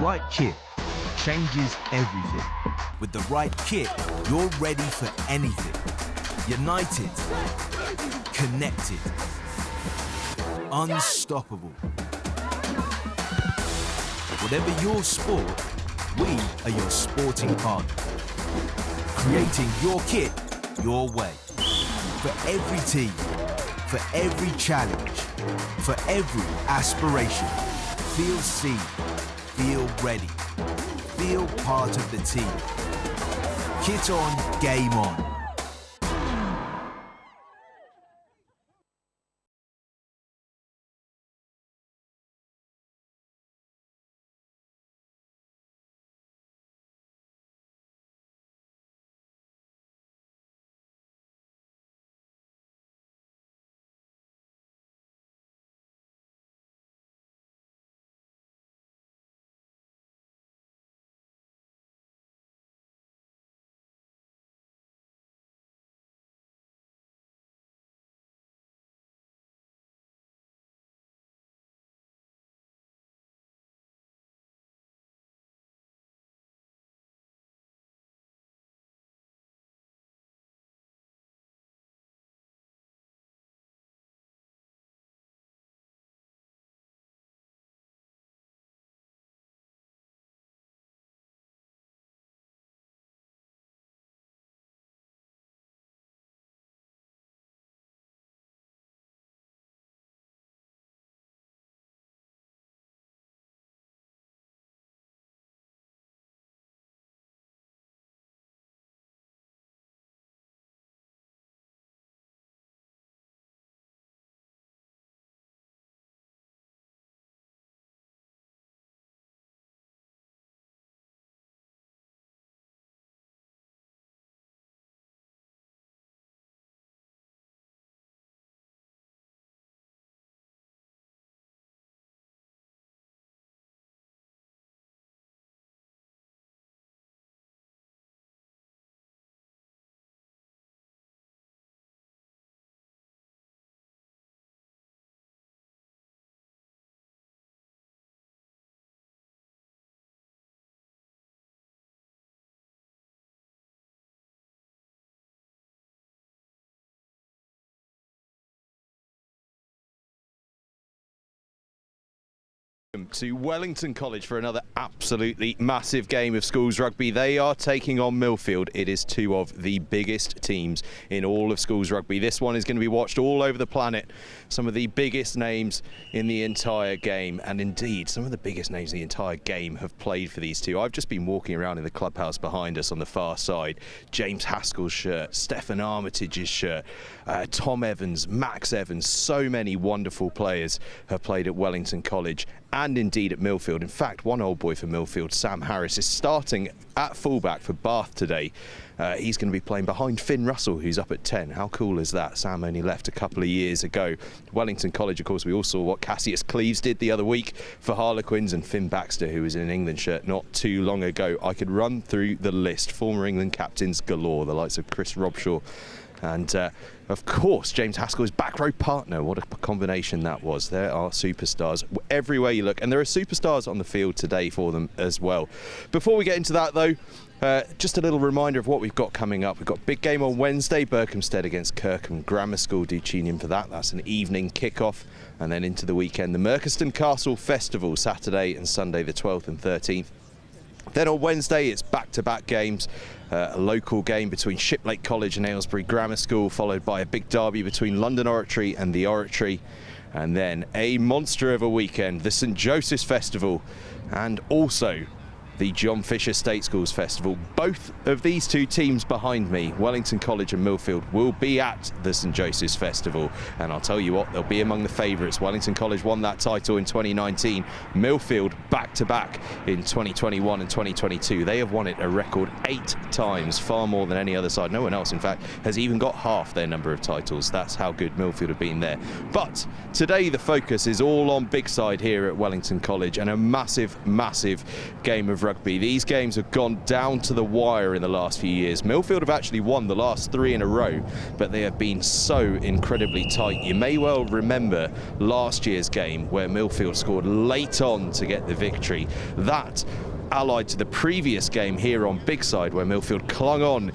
right kit changes everything. With the right kit, you're ready for anything. United, connected, unstoppable. Whatever your sport, we are your sporting partner. Creating your kit your way. For every team, for every challenge, for every aspiration. Feel seen, feel ready, feel part of the team. Kit on, game on. To Wellington College for another absolutely massive game of schools rugby. They are taking on MILLFIELD. It is two of the biggest teams in all of schools rugby. This one is going to be watched all over the planet. Some of the biggest names in the entire game, and indeed some of the biggest names in the entire game have played for these two. I've just been walking around in the clubhouse behind us on the far side. James Haskell's shirt, Stephen Armitage's shirt, Tom Evans, Max Evans. So many wonderful players have played at Wellington College and indeed at MILLFIELD. In fact, one old boy for MILLFIELD, Sam Harris, is starting at fullback for Bath today. He's going to be playing behind Finn Russell, who's up at 10. How cool is that? Sam only left a couple of years ago. Wellington College, of course, we all saw what Cassius Cleves did the other week for Harlequins, and Finn Baxter, who was in an England shirt not too long ago. I could run through the list. Former England captains galore, the likes of Chris Robshaw. And of course, James Haskell's back row partner. What a combination that was. There are superstars everywhere you look, and there are superstars on the field today for them as well. Before we get into that though, just a little reminder of what we've got coming up. We've got a big game on Wednesday, Berkhamsted against Kirkham Grammar School. Do tune in for that. That's an evening kickoff, and then into the weekend, the Merchiston Castle Festival, Saturday and Sunday the 12th and 13th. Then on Wednesday, it's back-to-back games. A local game between Shiplake College and Aylesbury Grammar School, followed by a big derby between London Oratory and the Oratory. And then a monster of a weekend, the St Joseph's Festival, and also the John Fisher State Schools Festival. Both of these two teams behind me, Wellington College and MILLFIELD, will be at the St Joseph's Festival, and I'll tell you what, they'll be among the favourites. Wellington College won that title in 2019, MILLFIELD back-to-back in 2021 and 2022. They have won it a record 8 times, far more than any other side. No one else, in fact, has even got half their number of titles. That's how good MILLFIELD have been there. But today the focus is all on big side here at Wellington College, and a massive, massive game of Rugby. These games have gone down to the wire in the last few years. MILLFIELD have actually won the last 3 in a row, but they have been so incredibly tight. You may well remember last year's game where MILLFIELD scored late on to get the victory. That allied to the previous game here on Big Side, where MILLFIELD clung on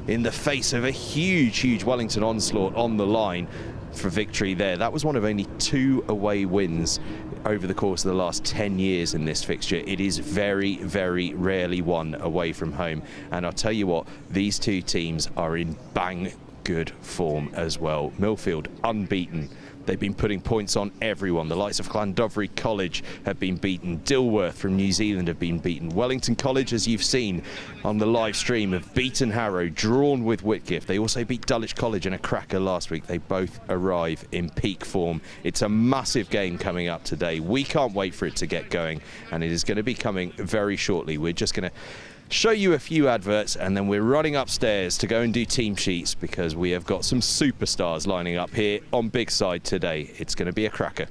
in the face of a huge Wellington onslaught on the line for victory there. That was one of only 2 away wins over the course of the last 10 years in this fixture. It is very rarely won away from home. And I'll tell you what, these 2 teams are in bang good form as well. MILLFIELD unbeaten. They've been putting points on everyone. The likes of Llandovery College have been beaten. Dilworth from New Zealand have been beaten. Wellington College, as you've seen on the live stream, have beaten Harrow, drawn with Whitgift. They also beat Dulwich College in a cracker last week. They both arrive in peak form. It's a massive game coming up today. We can't wait for it to get going, and it is going to be coming very shortly. We're just going to show you a few adverts, and then we're running upstairs to go and do team sheets, because we have got some superstars lining up here on Big Side today. It's going to be a cracker.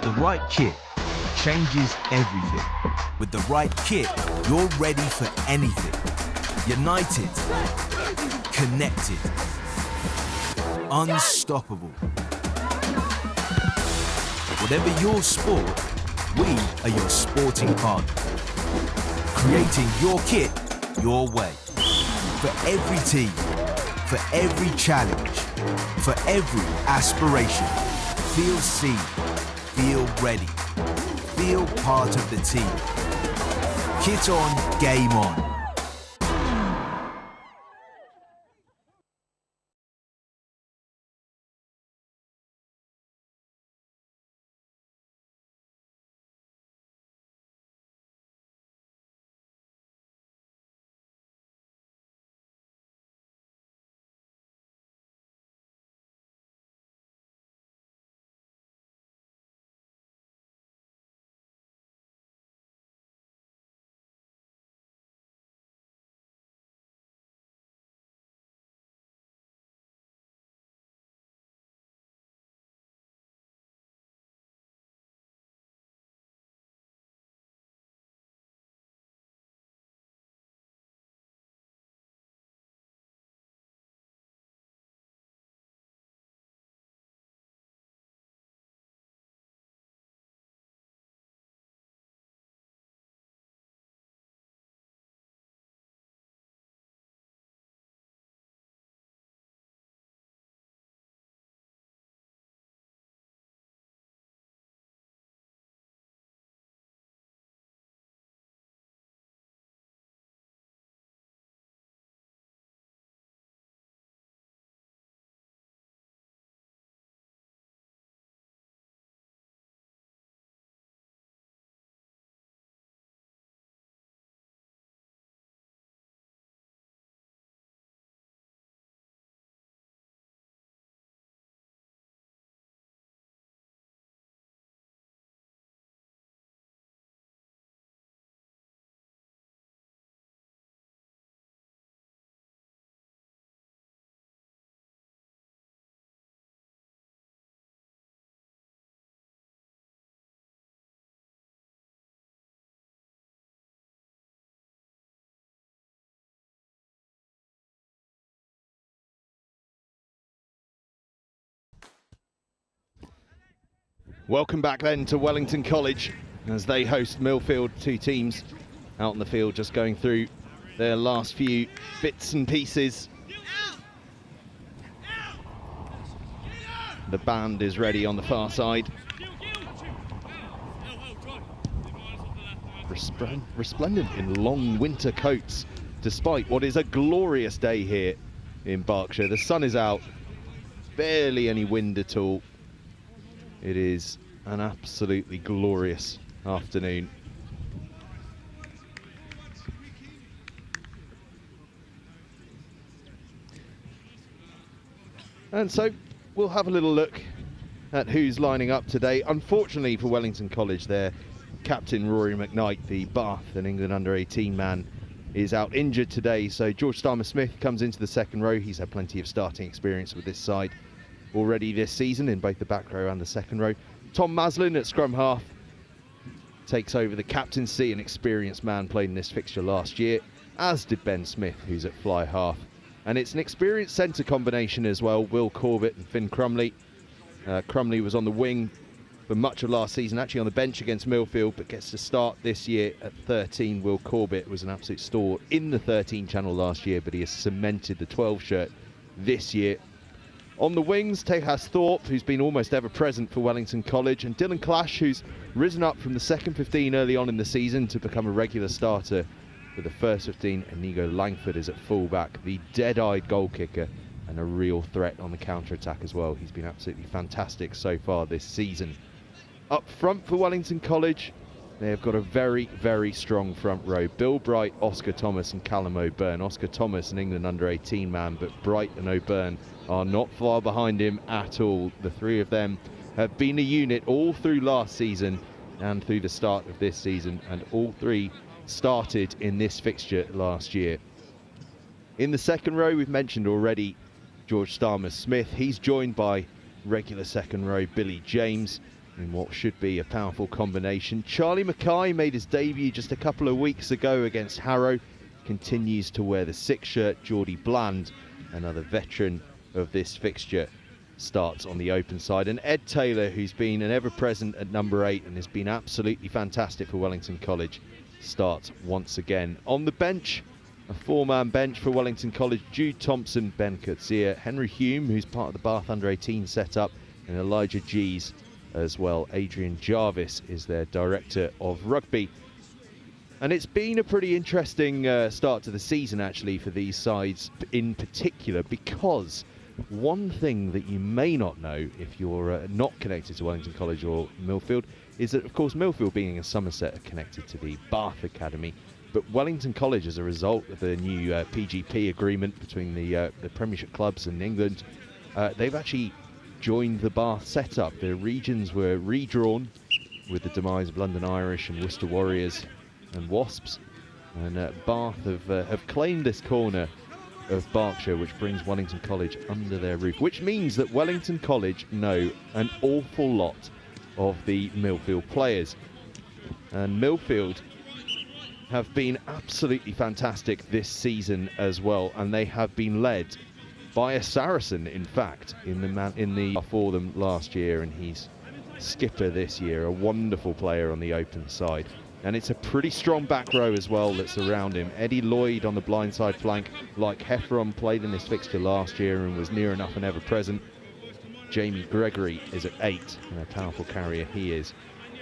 The right kit changes everything. With the right kit, you're ready for anything. United, connected, unstoppable. Whatever your sport, we are your sporting partner. Creating your kit your way. For every team, for every challenge, for every aspiration. Feel seen, feel ready, feel part of the team. Kit on, game on. Welcome back then to Wellington College as they host MILLFIELD. 2 teams out on the field just going through their last few bits and pieces. The band is ready on the far side. resplendent in long winter coats, despite what is a glorious day here in Berkshire. The sun is out, barely any wind at all. It is an absolutely glorious afternoon. And so we'll have a little look at who's lining up today. Unfortunately for Wellington College, their captain Rory McKnight, the Bath and England under-18 man, is out injured today. So George Starmer-Smith comes into the second row. He's had plenty of starting experience with this side already this season in both the back row and the second row. Tom Maslin at scrum half takes over the captaincy, an experienced man, played in this fixture last year, as did Ben Smith, who's at fly half. And it's an experienced centre combination as well, Will Corbett and Finn Crumley. Crumley was on the wing for much of last season, actually on the bench against MILLFIELD, but gets to start this year at 13. Will Corbett was an absolute stalwart in the 13 channel last year, but he has cemented the 12 shirt this year. On the wings, Tejas Thorpe, who's been almost ever present for Wellington College, and Dylan Clash, who's risen up from the second 15 early on in the season to become a regular starter for the first 15. Inigo Langford is at fullback, the dead-eyed goal kicker, and a real threat on the counter-attack as well. He's been absolutely fantastic so far this season. Up front for Wellington College, they have got a very, very strong front row. Bill Bright, Oscar Thomas and Callum O'Byrne. Oscar Thomas, an England under-18 man, but Bright and O'Byrne are not far behind him at all. The three of them have been a unit all through last season and through the start of this season, and all three started in this fixture last year. In the second row, we've mentioned already George Starmer-Smith. He's joined by regular second row Billy James in what should be a powerful combination. Charlie Mackay made his debut just a couple of weeks ago against Harrow, continues to wear the 6 shirt. Geordie Bland, another veteran of this fixture, starts on the open side. And Ed Taylor, who's been an ever-present at number 8 and has been absolutely fantastic for Wellington College, starts once again. On the bench, a 4-man bench for Wellington College: Jude Thompson, Ben Coetzee, Henry Hume, who's part of the Bath under-18 setup, and Elijah Gies as well. Adrian Jarvis is their director of rugby. And it's been a pretty interesting start to the season actually for these sides in particular, because one thing that you may not know if you're not connected to Wellington College or MILLFIELD is that, of course, MILLFIELD being in Somerset are connected to the Bath Academy, but Wellington College, as a result of the new PGP agreement between the Premiership clubs in England, they've actually joined the Bath setup. The regions were redrawn with the demise of London Irish and Worcester Warriors and Wasps, and Bath have claimed this corner of Berkshire, which brings Wellington College under their roof, which means that Wellington College know an awful lot of the MILLFIELD players. And MILLFIELD have been absolutely fantastic this season as well, and they have been led by a Saracen, in fact, for them last year, and he's skipper this year, a wonderful player on the open side. And it's a pretty strong back row as well that's around him. Eddie Lloyd on the blindside flank, like Heffron, played in this fixture last year and was near enough and ever present. Jamie Gregory is at 8, and a powerful carrier he is.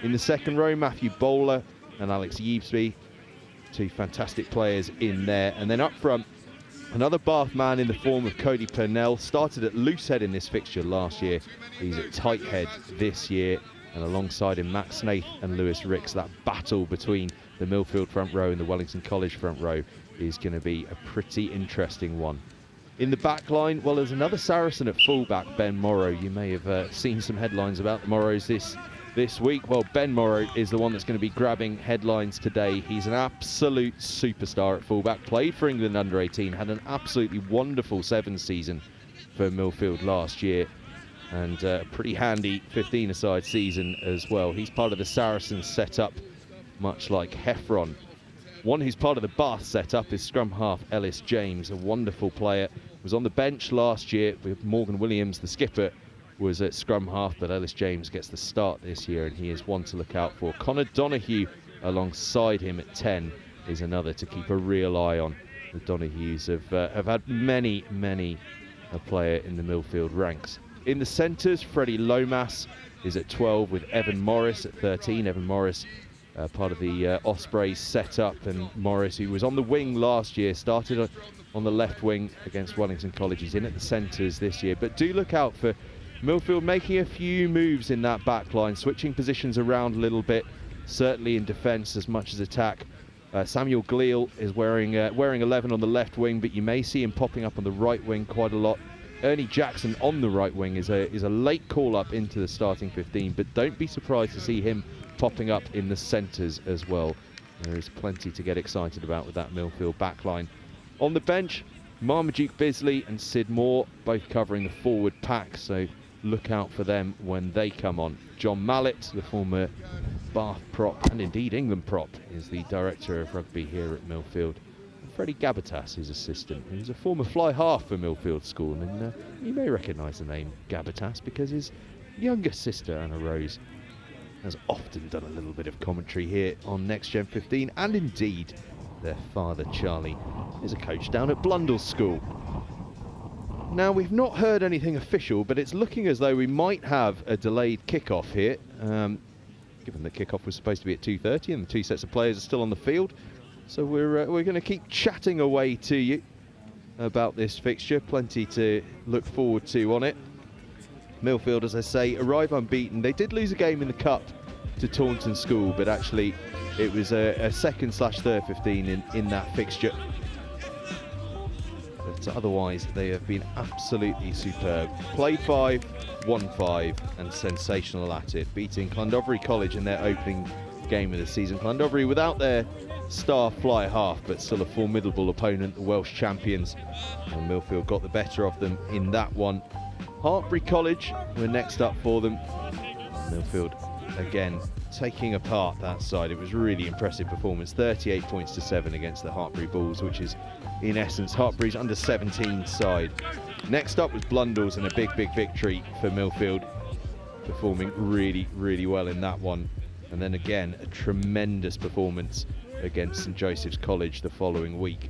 In the second row, Matthew Bowler and Alex Yeebsby, 2 fantastic players in there. And then up front, another Bath man in the form of Cody Purnell, started at loosehead in this fixture last year. He's at tight head this year, and alongside him Matt Snaith and Lewis Ricks. That battle between the MILLFIELD front row and the Wellington College front row is going to be a pretty interesting one. In the back line, well, there's another Saracen at fullback, Ben Morrow. You may have seen some headlines about the Morrows this week. Well, Ben Morrow is the one that's going to be grabbing headlines today. He's an absolute superstar at fullback, played for England under-18, had an absolutely wonderful 7 season for MILLFIELD last year, and a pretty handy 15-a-side season as well. He's part of the Saracens setup, much like Heffron. One who's part of the Bath setup is scrum half Ellis James, a wonderful player. Was on the bench last year with Morgan Williams, the skipper, was at scrum half, but Ellis James gets the start this year, and he is one to look out for. Connor Donoghue alongside him at 10 is another to keep a real eye on. The Donohues have had many a player in the MILLFIELD ranks. In the centres, Freddie Lomas is at 12 with Evan Morris at 13. Evan Morris part of the Ospreys setup, and Morris, who was on the wing last year, started on the left wing against Wellington College. He's in at the centres this year, but do look out for MILLFIELD making a few moves in that back line, switching positions around a little bit, certainly in defence as much as attack. Samuel Gleal is wearing 11 on the left wing, but you may see him popping up on the right wing quite a lot. Ernie Jackson on the right wing is a late call up into the starting 15, but don't be surprised to see him popping up in the centres as well. There is plenty to get excited about with that MILLFIELD backline. On the bench, Marmaduke Bisley and Sid Moore both covering the forward pack, so look out for them when they come on. John Mallett, the former Bath prop and indeed England prop, is the director of rugby here at MILLFIELD. Freddie Gabatas, his assistant, who's a former fly half for MILLFIELD School, and you may recognise the name Gabatas because his younger sister Anna Rose has often done a little bit of commentary here on NextGen15, and indeed their father Charlie is a coach down at Blundell School. Now, we've not heard anything official, but it's looking as though we might have a delayed kickoff here, given that kickoff was supposed to be at 2:30 and the two sets of players are still on the field. So we're going to keep chatting away to you about this fixture. Plenty to look forward to on it. MILLFIELD, as I say, arrive unbeaten. They did lose a game in the cup to Taunton School, but actually it was a second/third 15 in that fixture. But otherwise, they have been absolutely superb. Played 5, won 5, and sensational at it, beating Llandovery College in their opening game of the season. Llandovery without their star fly half, but still a formidable opponent, the Welsh champions, and MILLFIELD got the better of them in that one. Hartpury College were next up for them. MILLFIELD again taking apart that side. It was really impressive performance, 38 points to 7 against the Hartpury Bulls, which is in essence Hartpury's under 17 side. Next up was Blundell's, and a big victory for MILLFIELD, performing really well in that one. And then again a tremendous performance against St Joseph's College the following week.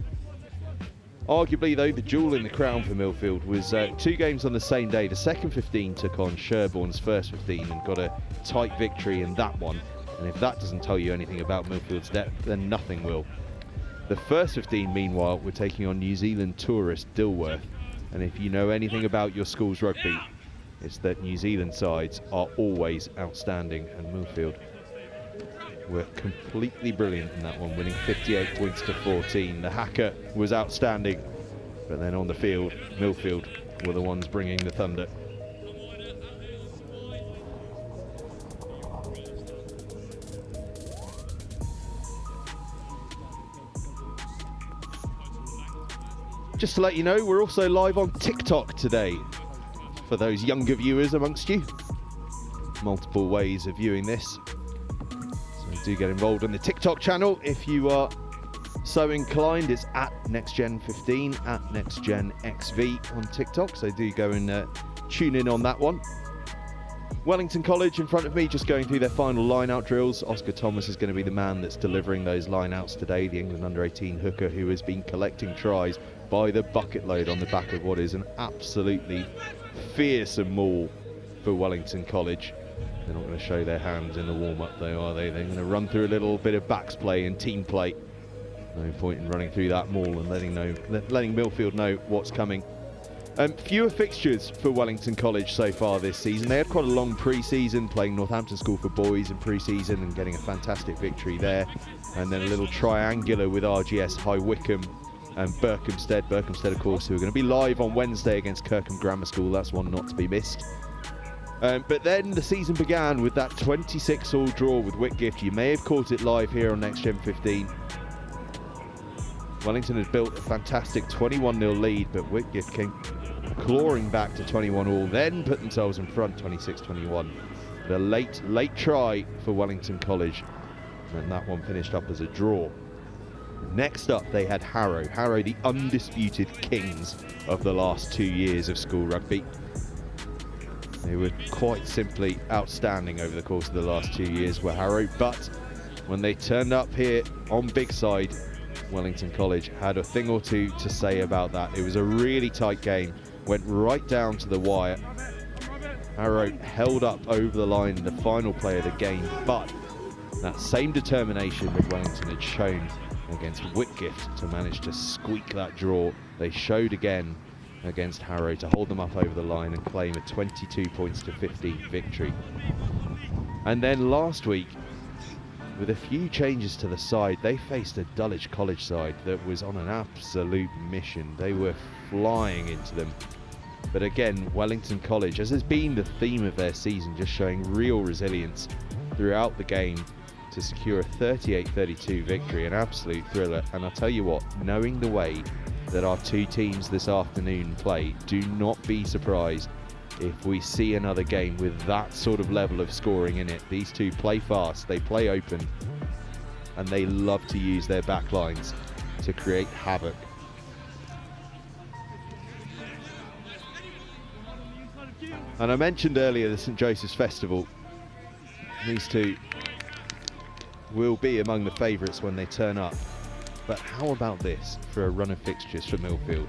Arguably though, the jewel in the crown for MILLFIELD was 2 games on the same day. The second 15 took on Sherborne's first 15 and got a tight victory in that one, and if that doesn't tell you anything about MILLFIELD's depth, then nothing will. The first 15 meanwhile were taking on New Zealand tourist Dilworth, and if you know anything about your school's rugby, it's that New Zealand sides are always outstanding, and MILLFIELD were completely brilliant in that one, winning 58 points to 14. The hacker was outstanding, but then on the field, MILLFIELD were the ones bringing the thunder. Just to let you know, we're also live on TikTok today, for those younger viewers amongst you. Multiple ways of viewing this. Do get involved in the TikTok channel if you are so inclined. It's at NextGen15, at NextGenXV on TikTok, so do go and tune in on that one. Wellington College in front of me, just going through their final line-out drills. Oscar Thomas is going to be the man that's delivering those line-outs today, the England under-18 hooker who has been collecting tries by the bucket load on the back of what is an absolutely fearsome maul for Wellington College. They're not going to show their hands in the warm-up though, are they? They're going to run through a little bit of backs play and team play. No point in running through that maul and letting MILLFIELD know what's coming. Fewer fixtures for Wellington College so far this season. They had quite a long pre-season, playing Northampton School for boys in pre-season and getting a fantastic victory there. And then a little triangular with RGS, High Wycombe and Berkhamsted. Berkhamsted, of course, who are going to be live on Wednesday against Kirkham Grammar School. That's one not to be missed. But then the season began with that 26-all draw with Whitgift. You may have caught it live here on NextGen15. Wellington had built a fantastic 21-0 lead, but Whitgift came clawing back to 21-all, then put themselves in front 26-21. The late try for Wellington College, and that one finished up as a draw. Next up, they had Harrow. Harrow, the undisputed kings of the last 2 years of school rugby. They were quite simply outstanding over the course of the last 2 years, were Harrow, but when they turned up here on Big Side, Wellington College had a thing or two to say about that. It was a really tight game, went right down to the wire. Harrow held up over the line in the final play of the game, but That same determination that Wellington had shown against Whitgift to manage to squeak that draw, they showed again against Harrow to hold them up over the line and claim a 22 points to 50 victory. And then last week, with a few changes to the side, they faced a Dulwich College side that was on an absolute mission. They were flying into them. But again, Wellington College, as has been the theme of their season, just showing real resilience throughout the game to secure a 38-32 victory, an absolute thriller. And I'll tell you what, knowing the way that our two teams this afternoon play, do not be surprised if we see another game with that sort of level of scoring in it. These two play fast, they play open, and they love to use their backlines to create havoc. And I mentioned earlier the St Joseph's Festival. These two will be among the favourites when they turn up. But how about this for a run of fixtures for Millfield?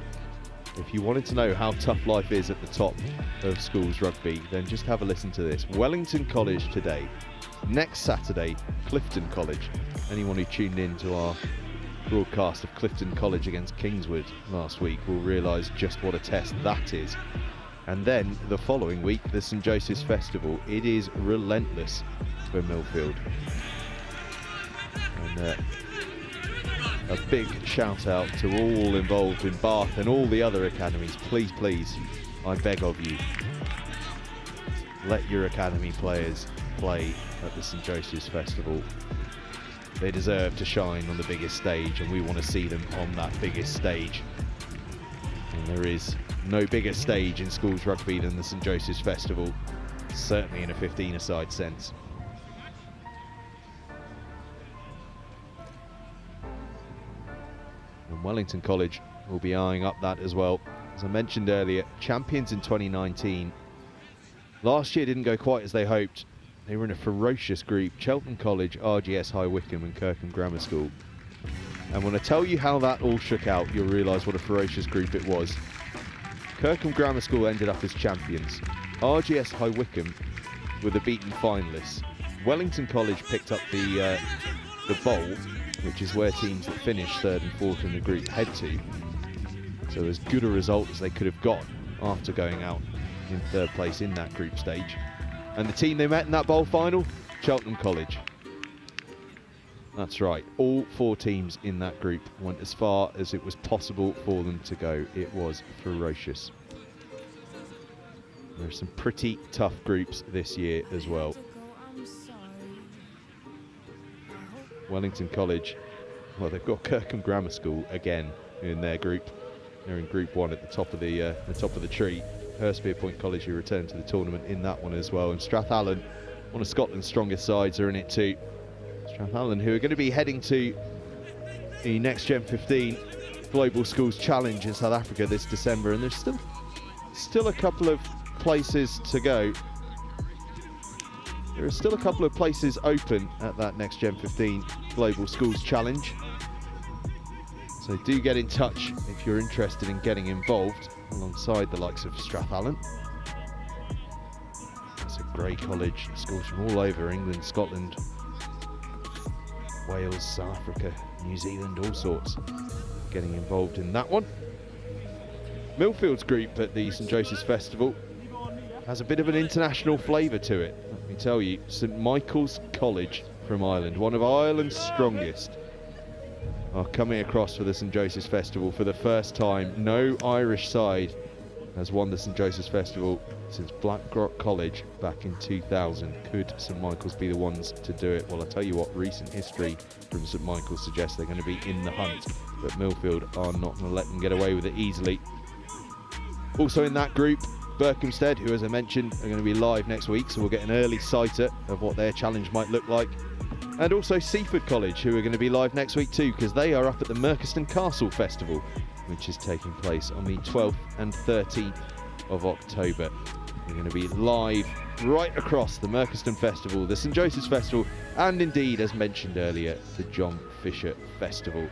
If you wanted to know how tough life is at the top of schools rugby, then just have a listen to this. Wellington College today. Next Saturday, Clifton College. Anyone who tuned in to our broadcast of Clifton College against Kingswood last week will realise just what a test that is. And then the following week, the St Joseph's Festival. It is relentless for Millfield. And a big shout out to all involved in Bath and all the other academies. Please, please, I beg of you, let your academy players play at the St Joseph's Festival. They deserve to shine on the biggest stage, and we want to see them on that biggest stage. And there is no bigger stage in schools rugby than the St Joseph's Festival, certainly in a 15-a-side sense. And Wellington College will be eyeing up that as well. As I mentioned earlier, champions in 2019. Last year didn't go quite as they hoped. They were in a ferocious group: Cheltenham College, RGS High Wycombe and Kirkham Grammar School. And when I tell you how that all shook out, you'll realise what a ferocious group it was. Kirkham Grammar School ended up as champions. RGS High Wycombe were the beaten finalists. Wellington College picked up the bowl, which is where teams that finish third and fourth in the group head to. So as good a result as they could have got after going out in third place in that group stage. And the team they met in that bowl final, Cheltenham College. That's right, all four teams in that group went as far as it was possible for them to go. It was ferocious. There are some pretty tough groups this year as well. Wellington College, well, they've got Kirkham Grammar School again in their group. They're in Group 1 at the top of the tree. Hurstpierpoint College, who returned to the tournament in that one as well. And Strathallan, one of Scotland's strongest sides, are in it too. Strathallan, who are going to be heading to the NextGenXV Global Schools Challenge in South Africa this December, and there's still a couple of places to go. There are still a couple of places open at that NextGenXV Global Schools Challenge. So do get in touch if you're interested in getting involved alongside the likes of Strathallan. It's a great college, schools from all over England, Scotland, Wales, South Africa, New Zealand, all sorts getting involved in that one. Millfield's group at the St Joseph's Festival has a bit of an international flavour to it, let me tell you. St Michael's College from Ireland, one of Ireland's strongest, are coming across for the St Joseph's Festival for the first time. No Irish side has won the St Joseph's Festival since Blackrock College back in 2000. Could St Michael's be the ones to do it? Well, I'll tell you what, recent history from St Michael's suggests they're going to be in the hunt, but Millfield are not going to let them get away with it easily. Also in that group, Berkhamsted, who, as I mentioned, are going to be live next week, so we'll get an early sighter of what their challenge might look like. And also Seaford College, who are going to be live next week too, because they are up at the Merchiston Castle Festival, which is taking place on the 12th and 13th of October. We're going to be live right across the Merchiston Festival, the St Joseph's Festival, and indeed, as mentioned earlier, the John Fisher Festival.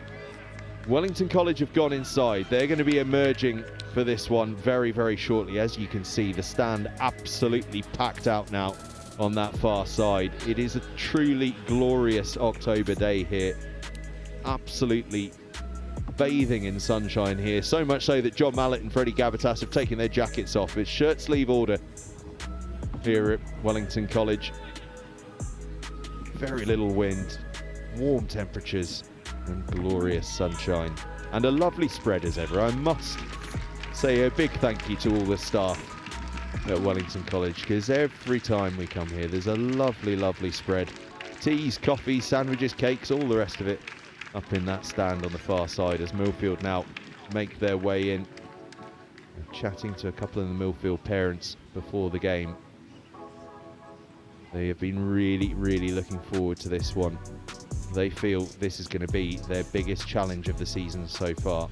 Wellington College have gone inside. They're going to be emerging for this one very, very shortly. As you can see, the stand absolutely packed out now on that far side. It is a truly glorious October day here. Absolutely bathing in sunshine here. So much so that John Mallett and Freddie Gavitas have taken their jackets off. It's shirt sleeve order here at Wellington College. Very little wind, warm temperatures and glorious sunshine. And a lovely spread as ever. I must say a big thank you to all the staff at Wellington College, because every time we come here there's a lovely, lovely spread. Teas, coffees, sandwiches, cakes, all the rest of it up in that stand on the far side as Millfield now make their way in. I'm chatting to a couple of the Millfield parents before the game. They have been really, really looking forward to this one. They feel this is going to be their biggest challenge of the season so far,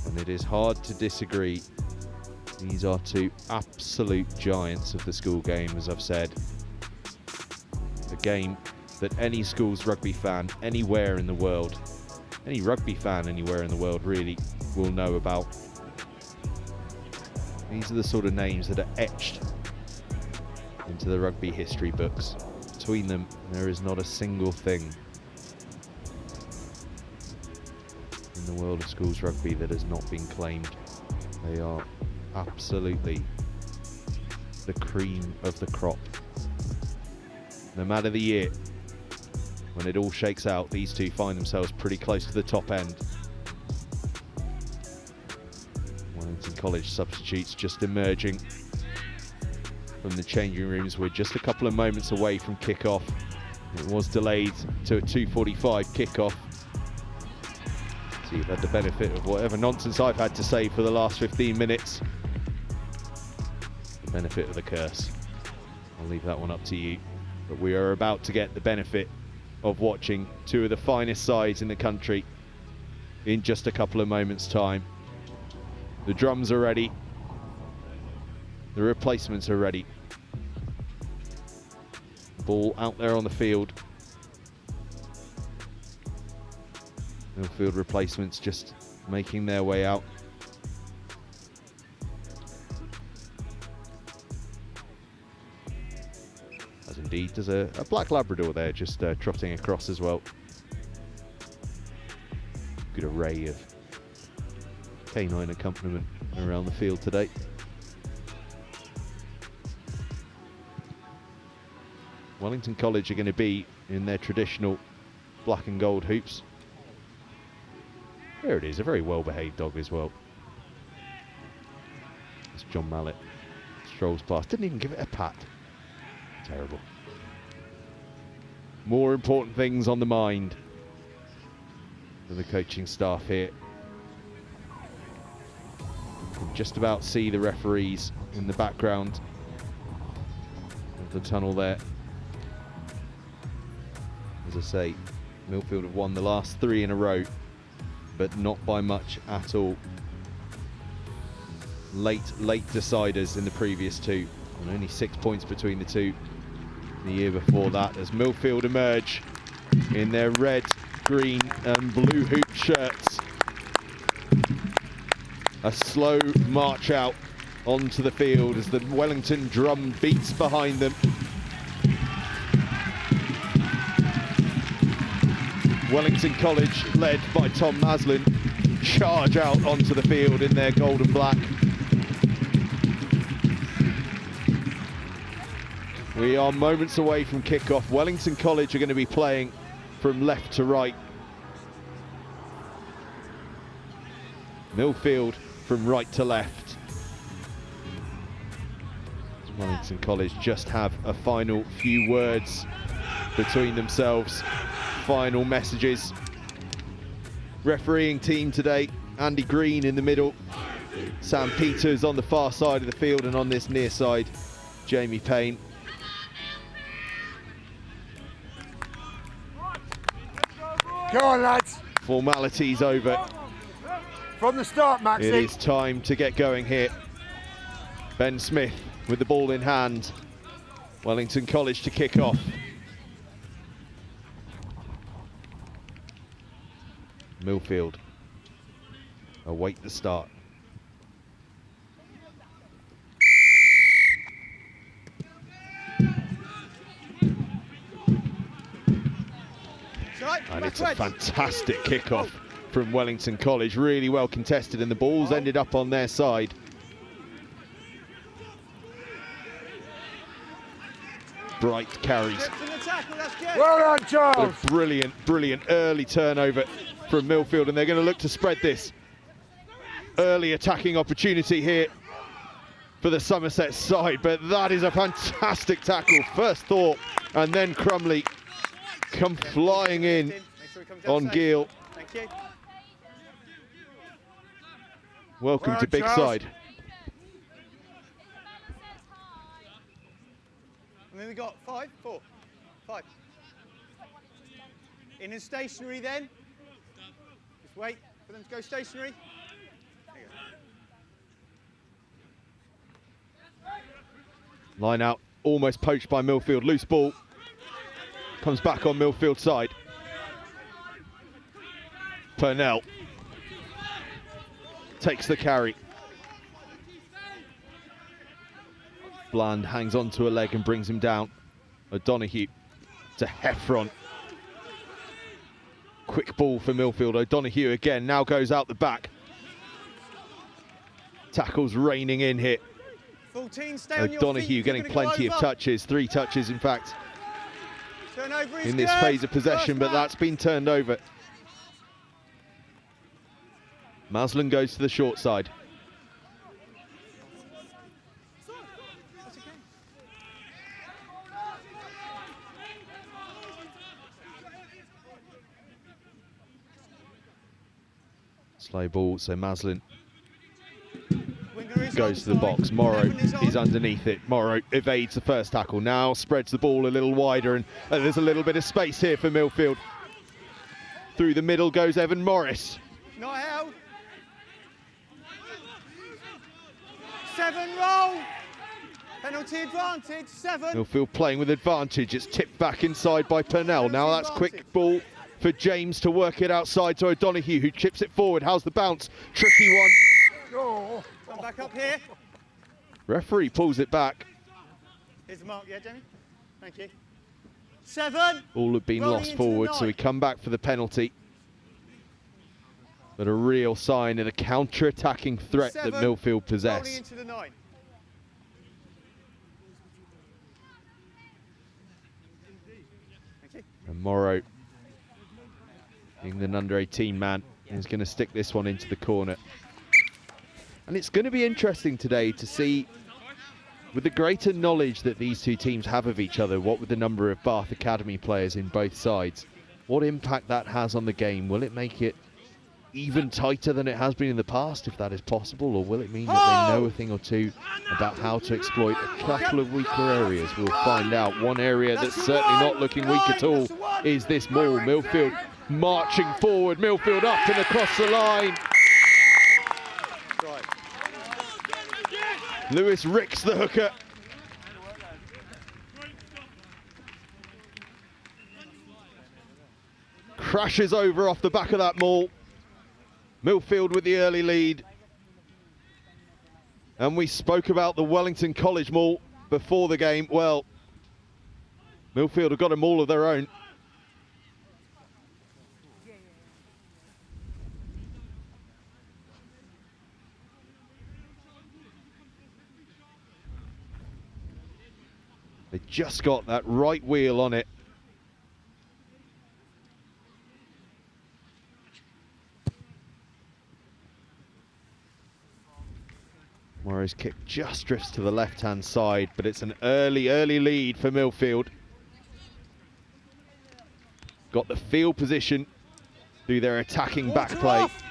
and it is hard to disagree. These are two absolute giants of the school game, as I've said. A game that any schools rugby fan anywhere in the world, any rugby fan anywhere in the world really will know about. These are the sort of names that are etched into the rugby history books. Between them, there is not a single thing in the world of schools rugby that has not been claimed. They are absolutely the cream of the crop. No matter the year, when it all shakes out, these two find themselves pretty close to the top end. Wellington College substitutes just emerging from the changing rooms. We're just a couple of moments away from kick-off. It was delayed to a 2:45 kick-off. So you've had the benefit of whatever nonsense I've had to say for the last 15 minutes. The benefit of the curse. I'll leave that one up to you. But we are about to get the benefit of watching two of the finest sides in the country in just a couple of moments' time. The drums are ready. The replacements are ready. Ball out there on the field. Millfield replacements just making their way out. As indeed there's a black Labrador there just trotting across as well. Good array of canine accompaniment around the field today. Wellington College are going to be in their traditional black and gold hoops. There it is, a very well-behaved dog as well. As John Mallett strolls past, didn't even give it a pat. Terrible. More important things on the mind for the coaching staff here. You can just about see the referees in the background of the tunnel there. As I say, Millfield have won the last 3 in a row, but not by much at all. Late deciders in the previous 2, and only 6 points between the 2 the year before that, as Millfield emerge in their red, green and blue hoop shirts. A slow march out onto the field as the Wellington drum beats behind them. Wellington College, led by Tom Maslin, charge out onto the field in their gold and black. We are moments away from kickoff. Wellington College are going to be playing from left to right. Millfield from right to left. Wellington College just have a final few words between themselves. Final messages. Refereeing team today, Andy Green in the middle, Sam Peters on the far side of the field, and on this near side, Jamie Payne. Go on, lads. Formalities over. From the start, Maxie. It is time to get going here. Ben Smith with the ball in hand. Wellington College to kick off. Millfield await the start. And it's a fantastic kickoff from Wellington College, really well contested, and the ball's ended up on their side. Bright carries. Well done, Charles. A brilliant early turnover from MILLFIELD, and they're going to look to spread this. Early attacking opportunity here for the Somerset side, but that is a fantastic tackle. First thought, and then Crumley come flying in on Gill. Thank you. Welcome to Big Charles. Side. And then we got 5, 4, 5. In and stationary then. Just wait for them to go stationary. There you go. Line out, almost poached by MILLFIELD. Loose ball. Comes back on MILLFIELD side. Purnell takes the carry. Bland hangs onto a leg and brings him down. O'Donoghue to Heffron. Quick ball for MILLFIELD. O'Donoghue again, now goes out the back. Tackles raining in here. 14, stay on your O'Donoghue feet. getting You're gonna plenty go of over. touches, 3 touches in fact, Turnover is in this good. phase of possession, but First man. that's been turned over. Maslin goes to the short side. That's okay. Slow ball, so Maslin Winger is goes to the onside. box. Morrow Evan is is on. underneath it. Morrow evades the first tackle, now spreads the ball a little wider, and there's a little bit of space here for MILLFIELD. Through the middle goes Evan Morris. Not held. 7 roll. Penalty advantage, 7. MILLFIELD playing with advantage. It's tipped back inside by Purnell. Now that's quick ball for James to work it outside to O'Donoghue, who chips it forward. How's the bounce? Tricky one. Oh. Come back up here. Referee pulls it back. Here's the mark, yeah, Jamie? Thank you. 7. All have been Rolling lost into the forward, so 9. we come back for the penalty. But a real sign of the counter-attacking threat that 7. MILLFIELD Rolling possess. into the 9. Thank you. And Morrow, England under-18 man, is going to stick this one into the corner. And it's going to be interesting today to see, with the greater knowledge that these two teams have of each other, what with the number of Bath Academy players in both sides, what impact that has on the game. Will it make it even tighter than it has been in the past, if that is possible, or will it mean that they know a thing or two about how to exploit a couple of weaker areas? We'll find out. One area that's certainly not looking weak at all is this maul. MILLFIELD marching forward, MILLFIELD up and across the line. Right. Lewis Ricks, the hooker. Crashes over off the back of that maul. MILLFIELD with the early lead. And we spoke about the Wellington College maul before the game. Well, MILLFIELD have got a maul of their own. They just got that right wheel on it. Morrow's kick just drifts to the left-hand side, but it's an early lead for MILLFIELD. Got the field position through their attacking back Water play. off.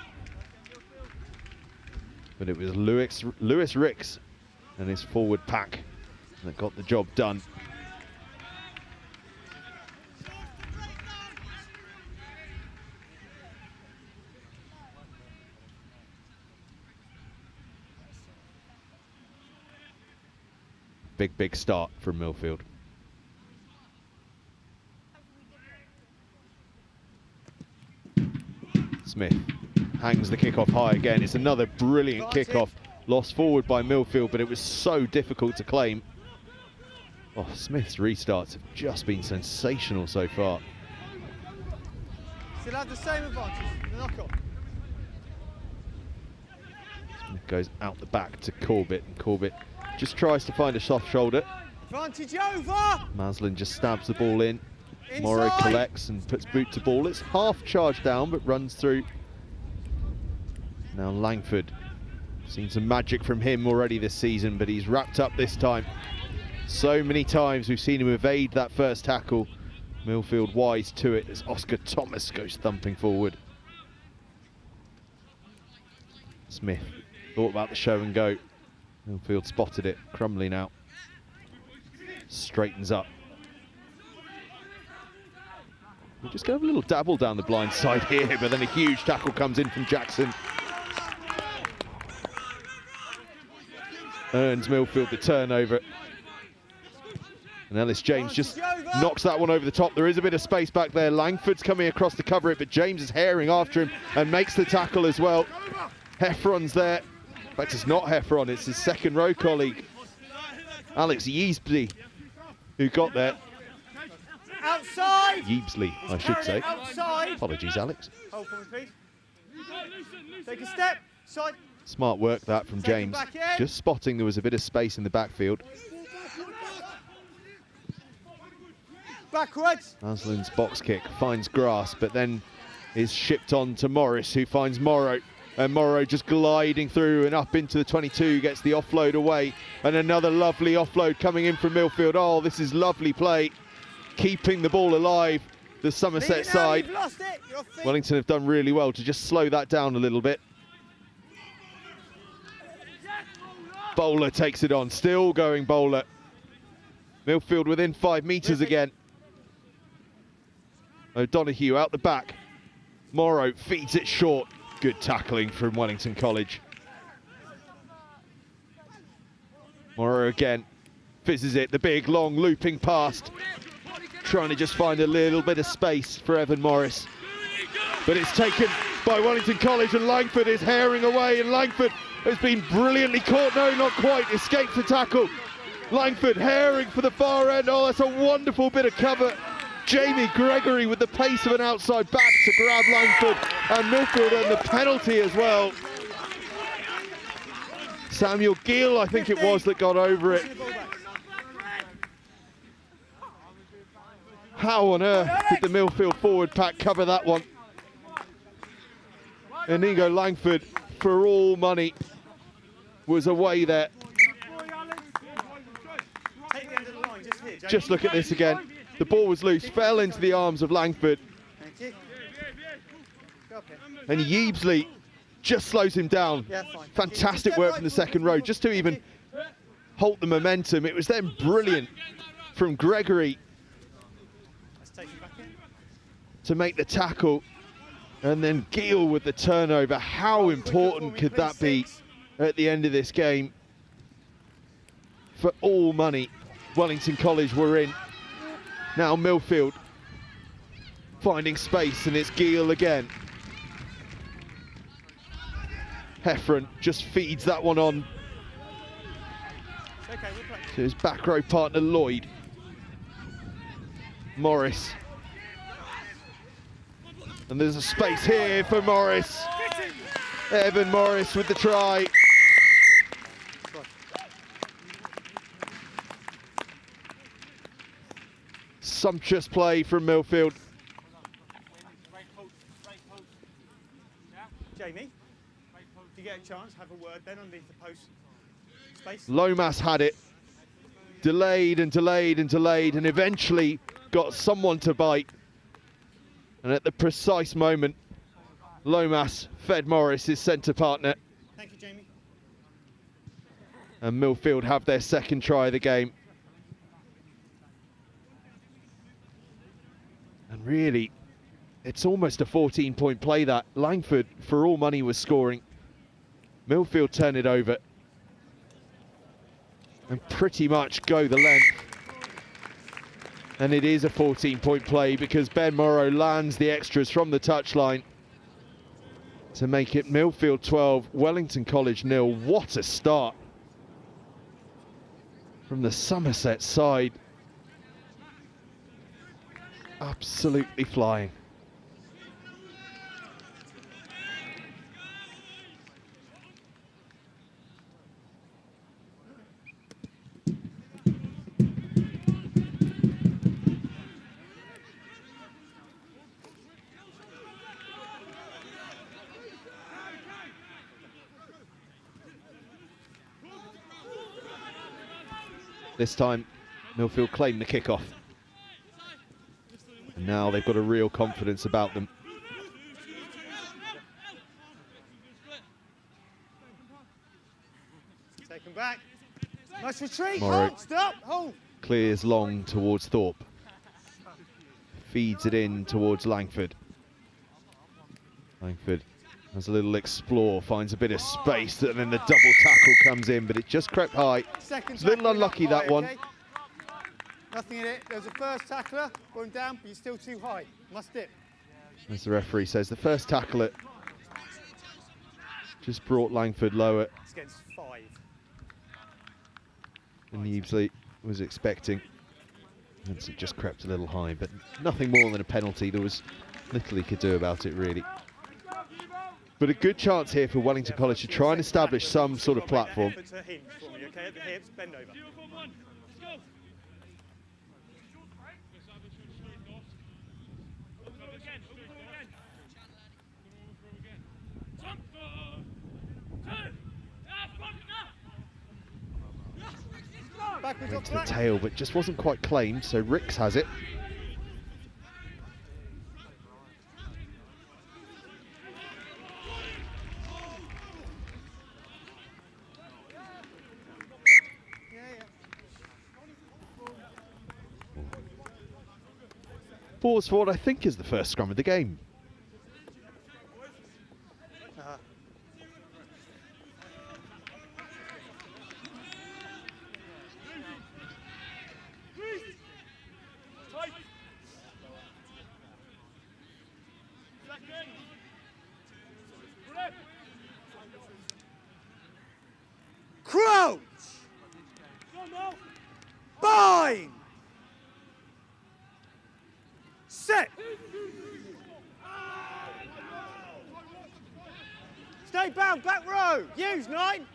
But it was Lewis Ricks and his forward pack that got the job done. Big start from MILLFIELD. Smith hangs the kickoff high again. It's another brilliant kickoff. Lost forward by MILLFIELD, but it was so difficult to claim. Oh, Smith's restarts have just been sensational so far. Still have the same advantage, the knock-on. Goes out the back to Corbett, and Corbett just tries to find a soft shoulder. Advantage over! Maslin just stabs the ball in. Inside. Morrow collects and puts boot to ball. It's half charged down, but runs through. Now Langford. Seen some magic from him already this season, but he's wrapped up this time. So many times we've seen him evade that first tackle. Millfield wise to it as Oscar Thomas goes thumping forward. Smith thought about the show and go. Millfield spotted it. Crumley now straightens up. We're just going to have a little dabble down the blind side here, but then a huge tackle comes in from Jackson. Earns Millfield the turnover. And Ellis James just knocks that one over the top. There is a bit of space back there. Langford's coming across to cover it, but James is herring after him and makes the tackle as well. Heffron's there. In fact, it's not Heffron, it's his second row colleague, Alex Yeasley, who got there. Outside! Yeasley, I should say. Outside! Apologies, Alex. Hold for me, please. Take a step. Side. Smart work that from James. Just spotting there was a bit of space in the backfield. Backwards. Aslin's box kick finds grass, but then is shipped on to Morris, who finds Morrow. And Morrow just gliding through and up into the 22, gets the offload away. And another lovely offload coming in from Millfield. Oh, this is lovely play. Keeping the ball alive, the Somerset side. Wellington have done really well to just slow that down a little bit. Bowler takes it on, still going Bowler. Millfield within 5 meters again. O'Donoghue out the back. Morrow feeds it short. Good tackling from Wellington College. Morrow again, fizzes it, the big long looping past. Trying to just find a little bit of space for Evan Morris. But it's taken by Wellington College, and Langford is herring away, and Langford has been brilliantly caught. No, not quite, escapes the tackle. Langford herring for the far end. Oh, that's a wonderful bit of cover. Jamie Gregory with the pace of an outside back to grab Langford, and Millfield earned the penalty as well. Samuel Gill, I think it was, that got over it. How on earth did the Millfield forward pack cover that one? Inigo Langford, for all money, was away there. Just look at this again. The ball was loose, fell into the arms of Langford. And Yeasley just slows him down. Fantastic work from the second row, just to even halt the momentum. It was then brilliant from Gregory to make the tackle. And then Gill with the turnover. How important could that be at the end of this game? For all money, Wellington College were in. Now Millfield finding space, and it's Gill again. Heffron just feeds that one on to his back row partner Lloyd. Morris. And there's a space here for Morris. Evan Morris with the try. Sumptuous play from Millfield. Jamie, if you get a chance, have a word then underneath the post space. Lomas had it. Delayed and delayed and delayed, and eventually got someone to bite. And at the precise moment, Lomas fed Morris, his centre partner. Thank you, Jamie. And Millfield have their second try of the game. And really, it's almost a 14-point play that. Langford, for all money, was scoring. Millfield turn it over and pretty much go the length. And it is a 14-point play because Ben Morrow lands the extras from the touchline to make it Millfield 12, Wellington College 0. What a start from the Somerset side. Absolutely flying. This time, Millfield claimed the kickoff. And now they've got a real confidence about them. Take them back. Nice retreat. Morrow. Hold, stop, hold. Clears long towards Thorpe. Feeds it in towards Langford. Langford has a little explore, finds a bit of space, and then the double tackle comes in, but it just crept high. Second It's a little tackle, unlucky, not that high, one. okay? Nothing in it. There's a first tackler going down, but you're still too high. Must dip. As the referee says, the first tackle it just brought Langford lower It's against 5. than Evesley was expecting. And so it just crept a little high, but nothing more than a penalty. There was little he could do about it, really. But a good chance here for Wellington College to try and establish some sort of platform. Hinge for me, okay? At the hips, bend over. Backwards Went off to the track. tail, but just wasn't quite claimed, so Ricks has it. Pause for what I think is the first scrum of the game. Crouch! Bind! Set! Stay bound, back row! Use 9!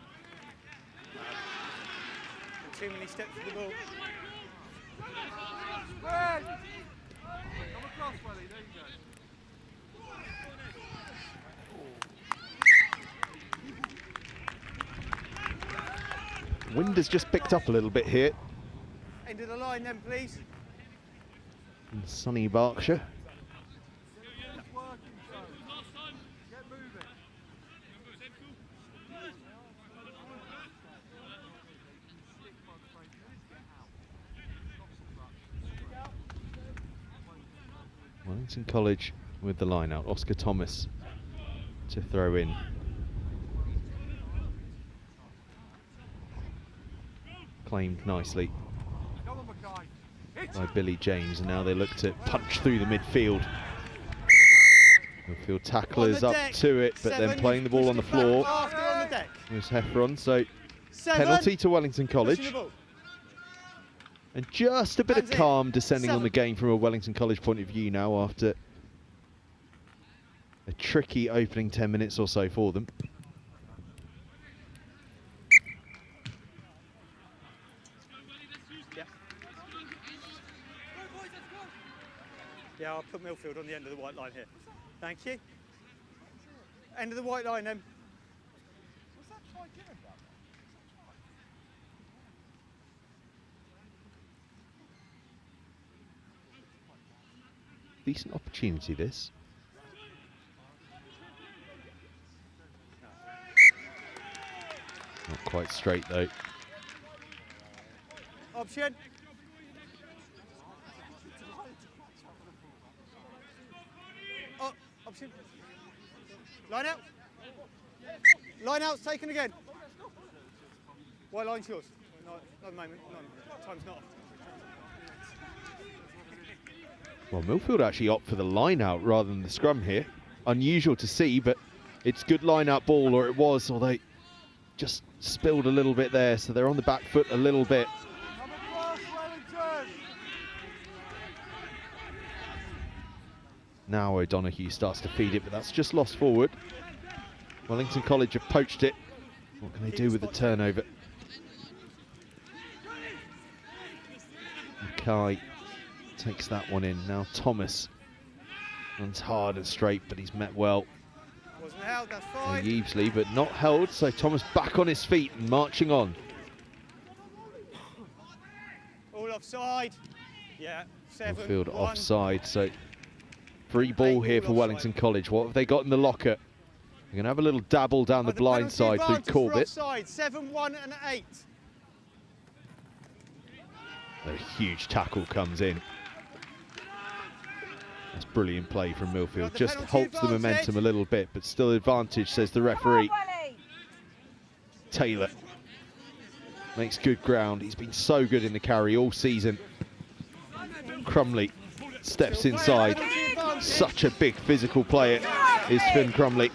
Too many steps for the ball. Spread. Come across, Welly. There you go. Wind has just picked up a little bit here End of the line then, please. in sunny Berkshire. It's working, so. Get moving. Wellington College with the line out. Oscar Thomas to throw in. Claimed nicely Come on, Mackay. Hit by Billy James, and now they look to punch through the midfield. Midfield tacklers On up the deck. to it, but then 7, playing the ball on the pushed it back floor after on the deck. was Heffron, so 7. penalty to Wellington Pushing College. the ball. And just a bit of Hands in. calm descending on 7. the game from a Wellington College point of view now after a tricky opening 10 minutes or so for them. Yeah. Yeah, I'll put Millfield on the end of the white line here. Thank you. End of the white line then. Decent opportunity, this. Not quite straight, though. Option. Oh, option. Line out. Line out's taken again. White line's yours. No, not at the moment. No, time's not. Well, Millfield actually opt for the line out rather than the scrum here. Unusual to see, but it's good line out ball, or it was, although just spilled a little bit there, so they're on the back foot a little bit. Come across, Wellington. Now O'Donoghue starts to feed it, but that's just lost forward. Wellington College have poached it. What can they do with the turnover? Mackay takes that one in. Now Thomas runs hard and straight, but he's met well. Wasn't held, that's fine. Evesley, but not held, so Thomas back on his feet and marching on. offside. Yeah, 7-1. Field offside, so free ball here for Wellington College. What have they got in the locker? They're going to have a little dabble down the blind side through Corbett. 7-1 and 8. A huge tackle comes in. That's brilliant play from Millfield. Just halts the momentum a little bit, but still advantage, says the referee. Taylor makes good ground. He's been so good in the carry all season. Crumley steps inside. Such a big physical player is Finn Crumley.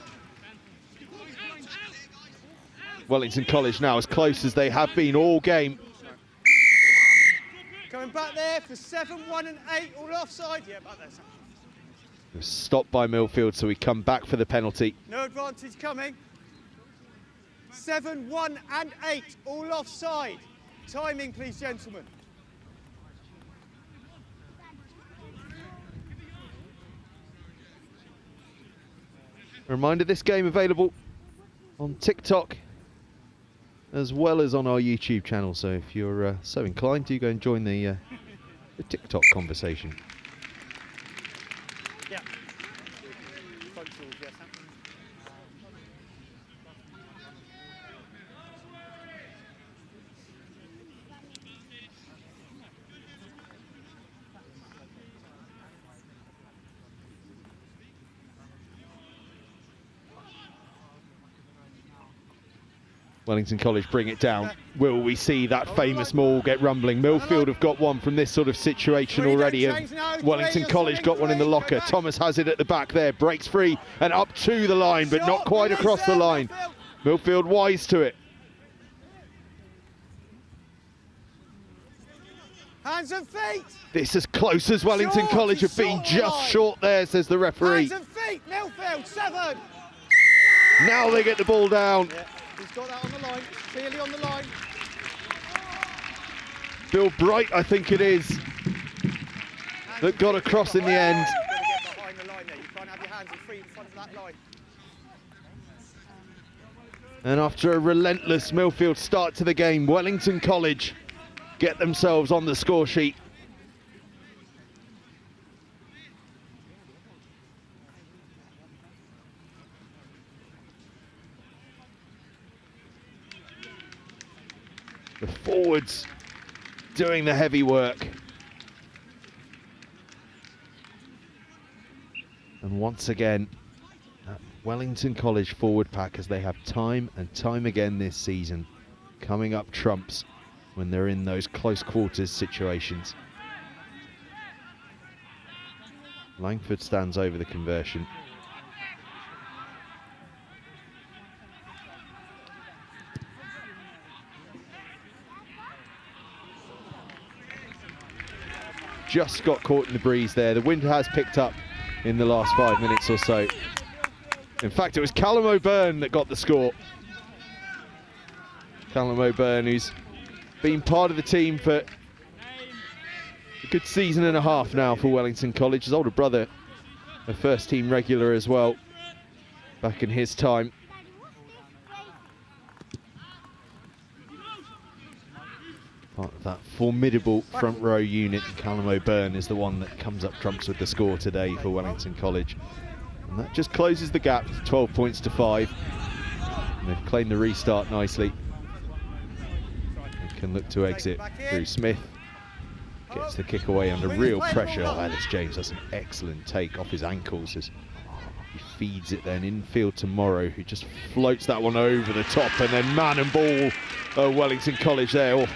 Wellington College now as close as they have been all game. Coming back there for 7-1 and 8, all offside. Yeah, back there. Stopped by Millfield, so we come back for the penalty. No advantage coming. 7-1 and 8, all offside. Timing, please, gentlemen. Reminder, this game available on TikTok as well as on our YouTube channel, so if you're so inclined, do go and join the TikTok conversation. Yeah. Wellington College bring it down. Will we see that famous maul get rumbling? Millfield have got one from this sort of situation already. Wellington College got one in the locker. Thomas has it at the back there, breaks free and up to the line, but not quite across the line. Millfield wise to it. Hands and feet. This as close as Wellington College have been, just short there, says the referee. Hands and feet, Millfield, 7. Now they get the ball down. Yeah. He's got that on the line, clearly on the line. Bill Bright, I think it is, that got across in the end. You've got to get behind the line there. You can't have your hands and feet in front of that line. And after a relentless Millfield start to the game, Wellington College get themselves on the score sheet. The forwards doing the heavy work. And once again, that Wellington College forward pack, as they have time and time again this season, coming up trumps when they're in those close quarters situations. Langford stands over the conversion. Just got caught in the breeze there. The wind has picked up in the last 5 minutes or so. In fact, it was Callum O'Byrne that got the score. Callum O'Byrne, who's been part of the team for a good season and a half now for Wellington College. His older brother, a first team regular as well, back in his time. Part of that formidable front row unit. Callum O'Byrne is the one that comes up trumps with the score today for Wellington College. And that just closes the gap to 12 points to 5. And they've claimed the restart nicely. They can look to exit through Smith. Gets the kick away under real pressure. Oh, Ellis James does an excellent take off his ankles as he feeds it then infield to Morrow, who just floats that one over the top, and then man and ball Wellington College there. Oh,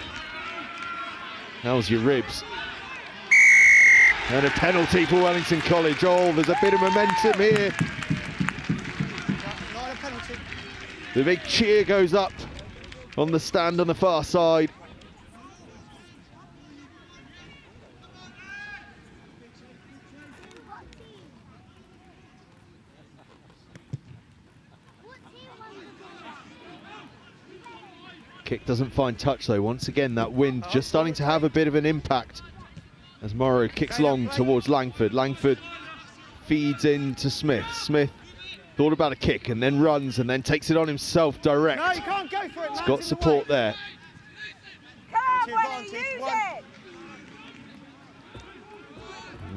how's your ribs? And a penalty for Wellington College. Oh, there's a bit of momentum here. Not a penalty. The big cheer goes up on the stand on the far side. Kick doesn't find touch though. Once again, that wind just starting to have a bit of an impact as Morrow kicks long towards Langford. Langford feeds into Smith. Smith thought about a kick and then runs and then takes it on himself direct. No, you can't go for it. He's got support there. Come on, use it.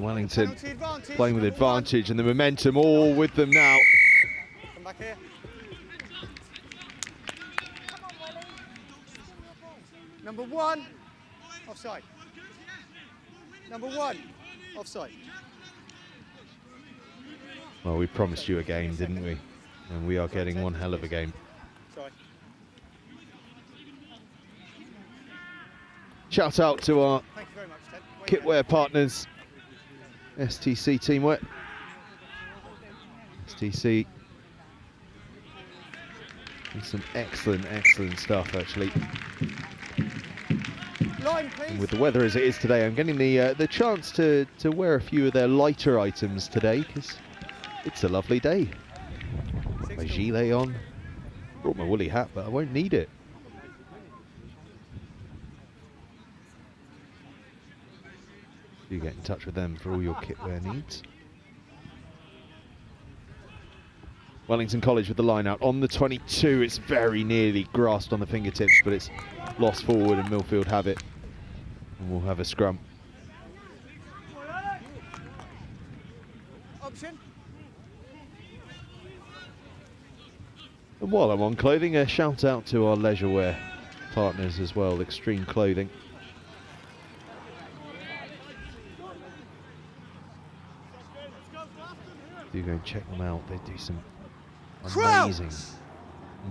Wellington Penalty advantage, playing with number one. advantage and the momentum all with them now. Come back here. Number one, offside. Number one, offside. Well, we promised you a game, didn't we? And we are getting one hell of a game. Sorry. Shout out to our Thank you very much, Ted. kitwear partners, STC Teamwear. STC. And some excellent stuff, actually. Line, please. And with the weather as it is today, I'm getting the chance to wear a few of their lighter items today because it's a lovely day. My gilet on. Brought my woolly hat, but I won't need it. Do get in touch with them for all your kitwear needs. Wellington College with the line out on the 22. It's very nearly grasped on the fingertips, but it's lost forward and MILLFIELD have it. And we'll have a scrum. Option. And while I'm on clothing, a shout out to our leisure wear partners as well, Extreme Clothing. Do go and check them out. They do some amazing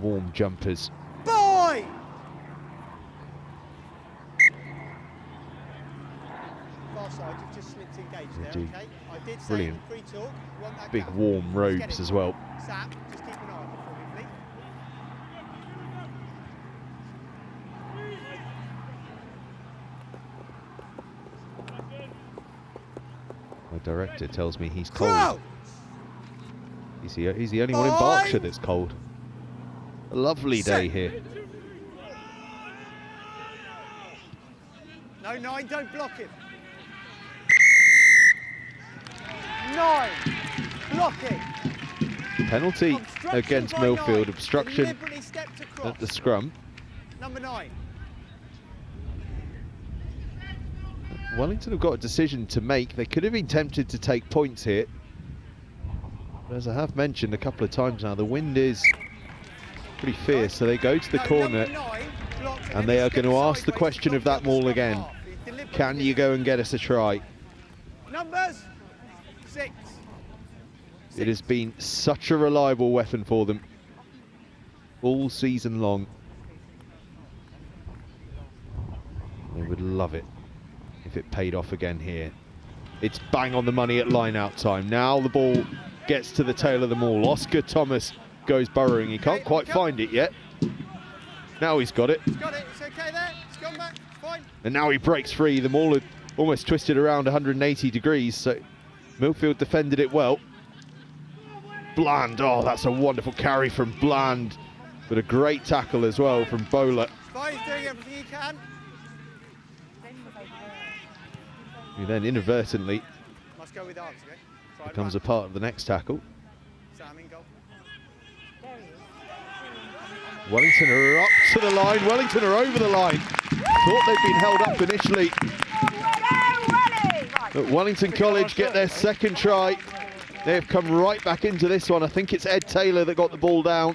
warm jumpers. Boy! Far side, you've just slipped engaged They there, do okay? I did say brilliant in the pre-talk, you want that big gap. warm Just robes get it. as well. Sam, just keep an eye on it for me, please. My director tells me he's cold. Crow! He's the only one in Berkshire that's cold. A lovely day here. No, 9, don't block him. 9, blocking. Penalty Obstruction against by MILLFIELD, 9. obstruction Deliberately stepped across. at the scrum. Number 9. Wellington have got a decision to make. They could have been tempted to take points here. But as I have mentioned a couple of times now, the wind is pretty fierce, so they go to the corner and they are going to ask the question of that maul again. Can you go and get us a try? Numbers 6. It has been such a reliable weapon for them all season long. They would love it if it paid off again here. It's bang on the money at line-out time. Now the ball gets to the tail of the maul. Oscar Thomas goes burrowing. He can't quite find it yet. Now he's got it. He's got it. It's okay there. It's gone back. It's fine. And now he breaks free. The maul had almost twisted around 180 degrees, so MILLFIELD defended it well. Bland, oh, that's a wonderful carry from Bland, but a great tackle as well from Bowler, Fine, he's doing everything he can. who then inadvertently Must go with arms, okay? Side becomes a one. part of the next tackle. Sam in goal. Wellington are up to the line. Wellington are over the line. Thought they'd been held up initially. But Wellington College get their second try. They have come right back into this one. I think it's Ed Taylor that got the ball down.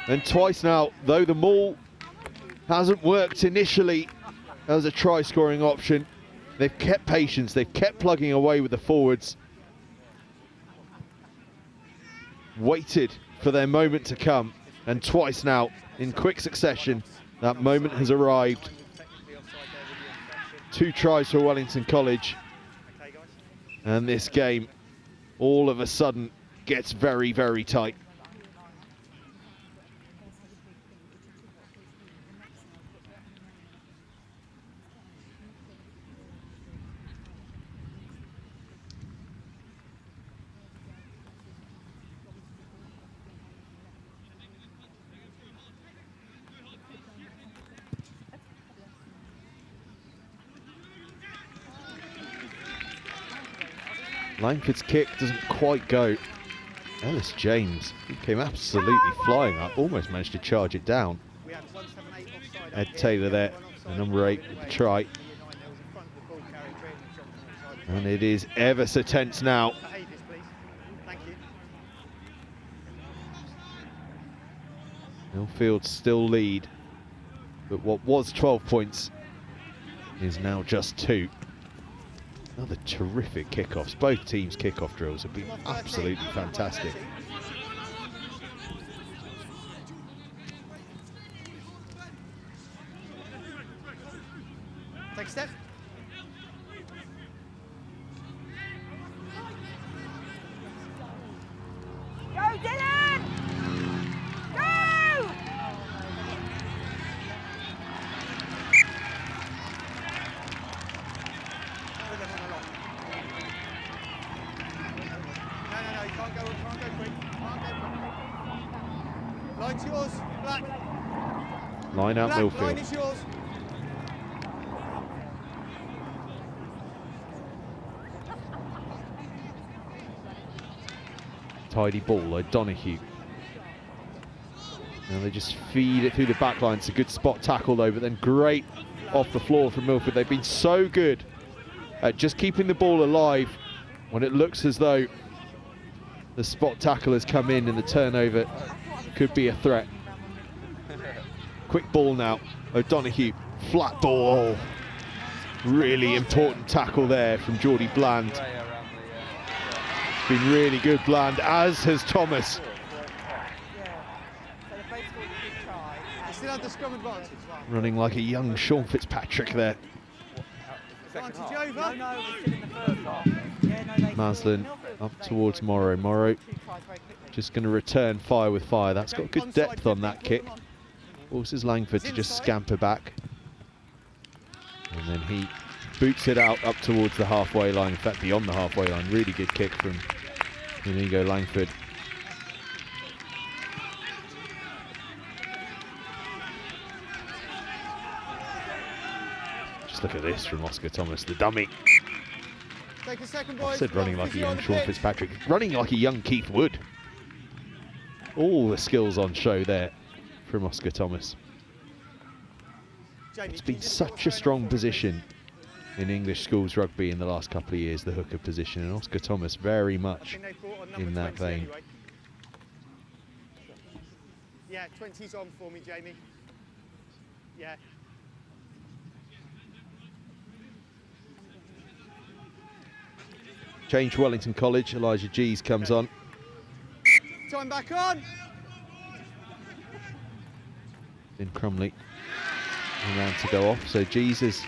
And twice now, though the maul hasn't worked initially as a try-scoring option, they've kept patience. They've kept plugging away with the forwards. Waited for their moment to come, and twice now in quick succession that moment has arrived. 2 tries for Wellington College, and this game all of a sudden gets very, very tight. Langford's kick doesn't quite go. Ellis James, he came absolutely flying up, almost managed to charge it down. We had 178 offside. Ed Taylor there Number 8 with the try. And it is ever so tense now. Behaviours, please. Thank you. Millfield still lead, but what was 12 points is now just 2. Another terrific kickoffs. Both teams' kickoff drills have been absolutely fantastic. Take a step. Go, Dylan! Go! Put them on the line. No, you can't go quick. Line's yours, Black. Line out Black, Millfield. line is yours. Tidy ball, O'Donoghue. Now they just feed it through the back line. It's a good spot tackle though, but then great off the floor from Millfield. They've been so good at just keeping the ball alive when it looks as though the spot tackle has come in and the turnover could be a threat. Quick ball now, O'Donoghue, flat ball. Really important tackle there from Geordie Bland. Been really good, Bland, as has Thomas. They still have the scrum advantage. Running like a young Sean Fitzpatrick there. Advantage over. Maslin up towards Morrow. Morrow just going to return fire with fire. That's got good depth on that kick. Forces Langford to just scamper back. And then he boots it out up towards the halfway line. In fact, beyond the halfway line. Really good kick from Inigo Langford. Just look at this from Oscar Thomas, the dummy. Take a second, I boys. said running like a young Sean Fitzpatrick. Running like a young Keith Wood. All the skills on show there from Oscar Thomas. It's been such a strong position in English schools rugby in the last couple of years, the hooker position, and Oscar Thomas very much in that vein. Anyway. Yeah, 20's on for me, Jamie. Yeah. Change Wellington College, Elijah Gies comes on. Time back on. Then Crumley around to go off, so Gies is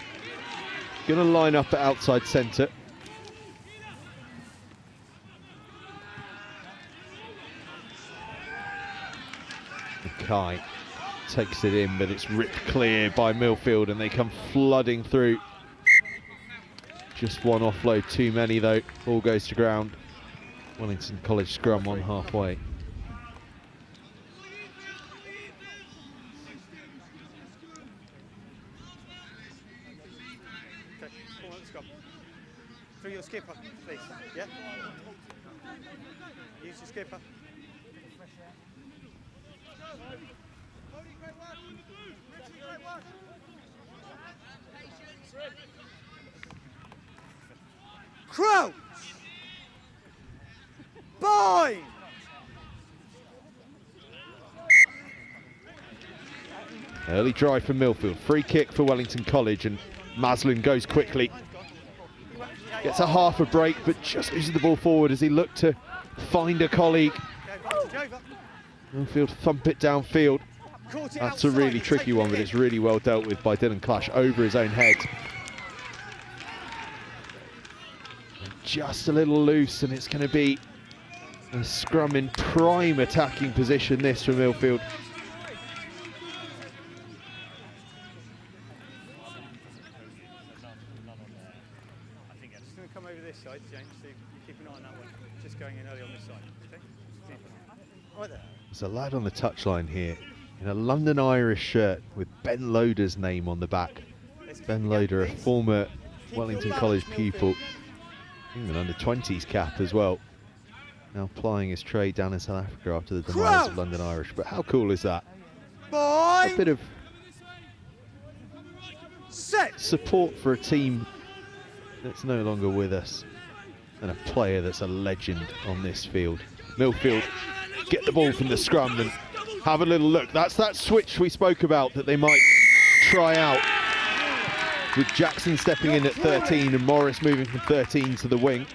going to line up at outside centre. Mackay takes it in, but it's ripped clear by Millfield and they come flooding through. Just one offload too many though. Ball goes to ground. Wellington College scrum on halfway. Through your skipper, please. Yeah. Use your skipper. Crouch! Bind! Early drive from Millfield. Free kick for Wellington College and Maslin goes quickly. Gets a half a break, but just loses the ball forward as he looked to find a colleague. Millfield thump it downfield. That's a really tricky one, but it's really well dealt with by Dylan Clash over his own head. Just a little loose, and it's going to be a scrum in prime attacking position, this from Millfield. Come over this side, James, so you keep an eye on that one. Just going in early on this side, okay? Right there. There's a lad on the touchline here in a London Irish shirt with Ben Loader's name on the back. Ben Loader, a former Wellington College pupil, even under 20s cap as well. Now plying his trade down in South Africa after the demise of London Irish. But how cool is that? A bit of support for a team that's no longer with us and a player that's a legend on this field. Millfield get the ball from the scrum and have a little look. That's that switch we spoke about that they might try out, with Jackson stepping in at 13 and Morris moving from 13 to the wing.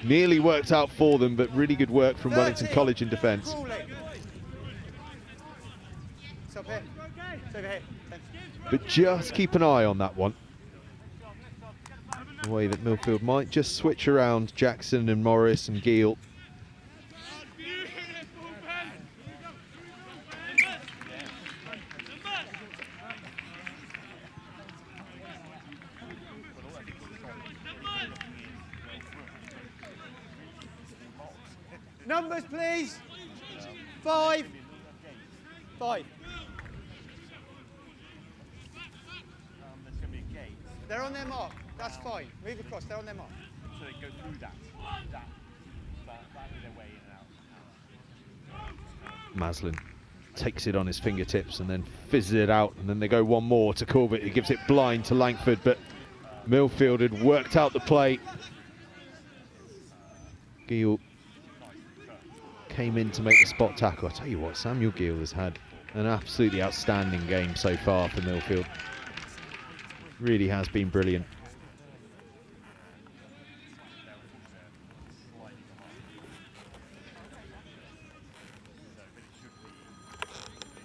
Nearly worked out for them, but really good work from Wellington College in defence. But just keep an eye on that one. The way that Millfield might just switch around Jackson and Morris and Giel. Numbers, please. 5. 5. They're on their mark. That's fine. Move across. They're on their mark. So they go through that. That'll be their way in and out. Maslin takes it on his fingertips and then fizzes it out, and then they go one more to Corbett. He gives it blind to Langford, but Millfield had worked out the play. Giel came in to make the spot tackle. I tell you what, Samuel Giel has had an absolutely outstanding game so far for Millfield. Really has been brilliant.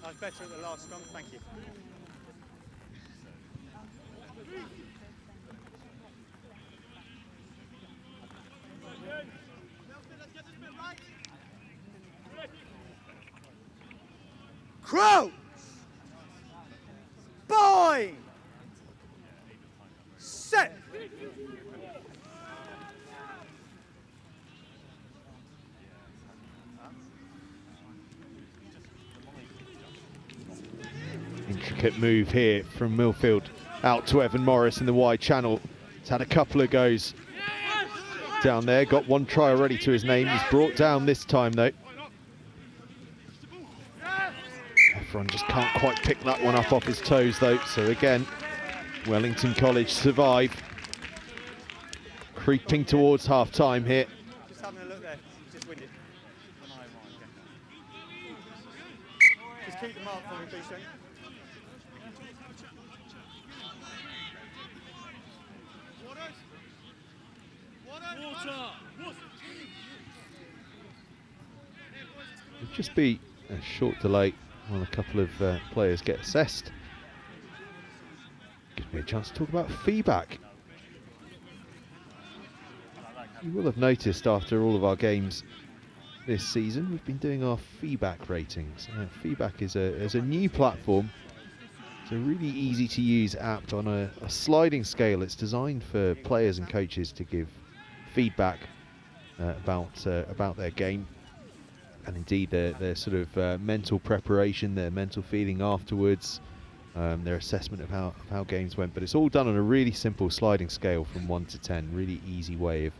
I was better at the last scrum, thank you. Crouch! Bind! Set! Intricate move here from Millfield out to Evan Morris in the wide channel. He's had a couple of goes down there, got one try already to his name. He's brought down this time though. Efron just can't quite pick that one up off his toes though, so again Wellington College survive. Creeping towards half time here. Just having a look there, just winded. Just keep the mark for me, please, Shane. It'll just be a short delay while a couple of players get assessed. Gives me a chance to talk about feedback. You will have noticed after all of our games this season, we've been doing our feedback ratings. Feedback is a new platform. It's a really easy to use app on a sliding scale. It's designed for players and coaches to give feedback about their game, and indeed their sort of mental preparation, their mental feeling afterwards, their assessment of how games went. But it's all done on a really simple sliding scale from 1 to 10. Really easy way of